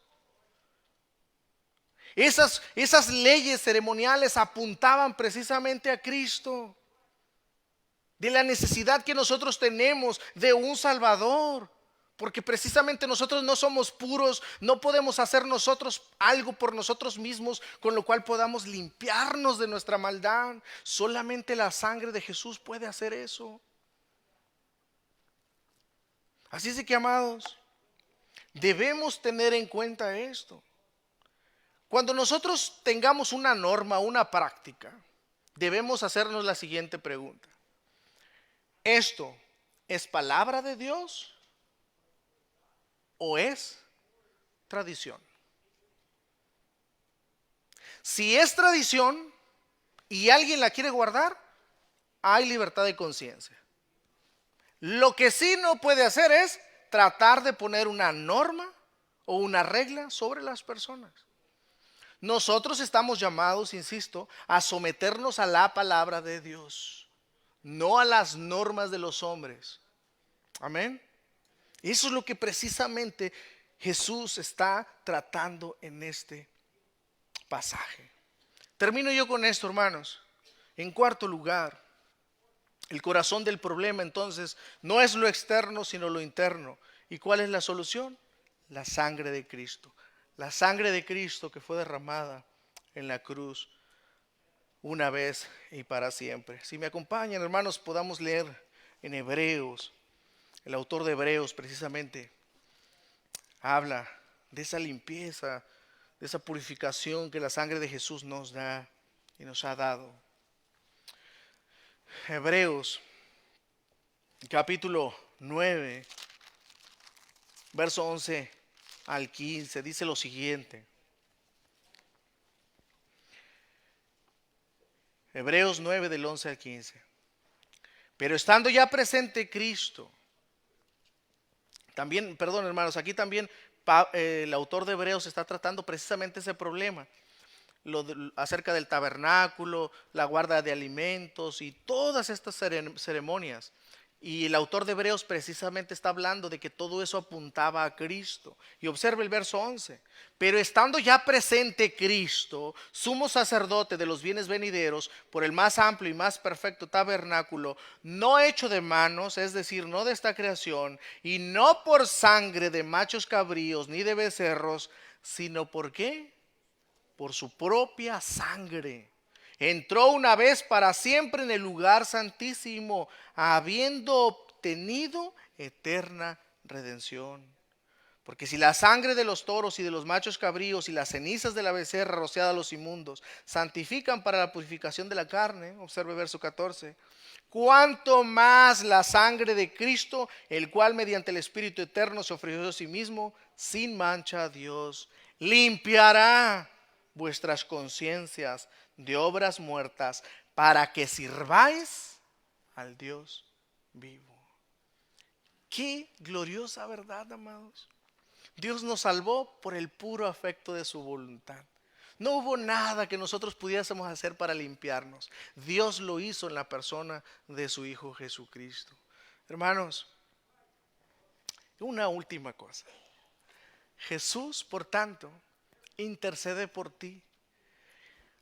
Esas leyes ceremoniales apuntaban precisamente a Cristo, de la necesidad que nosotros tenemos de un Salvador. Porque precisamente nosotros no somos puros, no podemos hacer nosotros algo por nosotros mismos con lo cual podamos limpiarnos de nuestra maldad. Solamente la sangre de Jesús puede hacer eso. Así es de que, amados, debemos tener en cuenta esto. Cuando nosotros tengamos una norma, una práctica, debemos hacernos la siguiente pregunta: ¿esto es palabra de Dios o es tradición? Si es tradición y alguien la quiere guardar, hay libertad de conciencia. Lo que sí no puede hacer es tratar de poner una norma o una regla sobre las personas. Nosotros estamos llamados, insisto, a someternos a la palabra de Dios, no a las normas de los hombres. Amén. Eso es lo que precisamente Jesús está tratando en este pasaje. Termino yo con esto, hermanos. En cuarto lugar, el corazón del problema entonces no es lo externo, sino lo interno. ¿Y cuál es la solución? La sangre de Cristo. La sangre de Cristo que fue derramada en la cruz una vez y para siempre. Si me acompañan, hermanos, podamos leer en Hebreos. El autor de Hebreos precisamente habla de esa limpieza, de esa purificación que la sangre de Jesús nos da y nos ha dado. Hebreos capítulo 9, verso 11 al 15, dice lo siguiente. Hebreos 9 del 11 al 15. Pero estando ya presente Cristo, también, perdón hermanos, aquí también el autor de Hebreos está tratando precisamente ese problema, acerca del tabernáculo, la guarda de alimentos y todas estas ceremonias. Y el autor de Hebreos precisamente está hablando de que todo eso apuntaba a Cristo. Y observe el verso 11. Pero estando ya presente Cristo, sumo sacerdote de los bienes venideros, por el más amplio y más perfecto tabernáculo, no hecho de manos, es decir, no de esta creación, y no por sangre de machos cabríos ni de becerros, sino por ¿qué? Por su propia sangre. Entró una vez para siempre en el lugar santísimo, habiendo obtenido eterna redención. Porque si la sangre de los toros y de los machos cabríos y las cenizas de la becerra rociada a los inmundos santifican para la purificación de la carne, observe verso 14, cuánto más la sangre de Cristo, el cual mediante el Espíritu eterno se ofreció a sí mismo sin mancha a Dios, limpiará vuestras conciencias de obras muertas para que sirváis al Dios vivo. Qué gloriosa verdad, amados. Dios nos salvó por el puro afecto de su voluntad. No hubo nada que nosotros pudiésemos hacer para limpiarnos. Dios lo hizo en la persona de su Hijo Jesucristo. Hermanos, una última cosa. Jesús, por tanto, intercede por ti.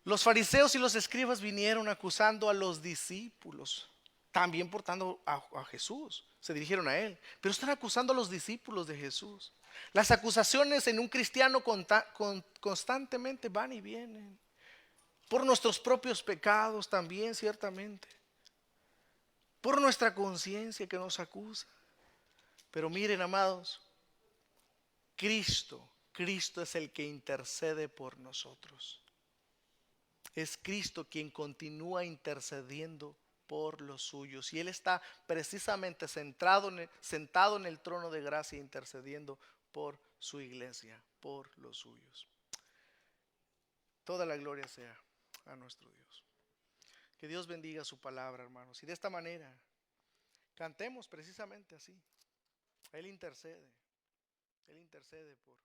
Los fariseos y los escribas vinieron acusando a los discípulos, también portando a Jesús. Se dirigieron a él, pero están acusando a los discípulos de Jesús. Las acusaciones en un cristiano constantemente van y vienen. Por nuestros propios pecados también, ciertamente. Por nuestra conciencia que nos acusa. Pero miren, amados, Cristo es el que intercede por nosotros. Es Cristo quien continúa intercediendo por los suyos. Y Él está precisamente sentado en el trono de gracia intercediendo por su iglesia, por los suyos. Toda la gloria sea a nuestro Dios. Que Dios bendiga su palabra, hermanos. Y de esta manera cantemos precisamente así. Él intercede por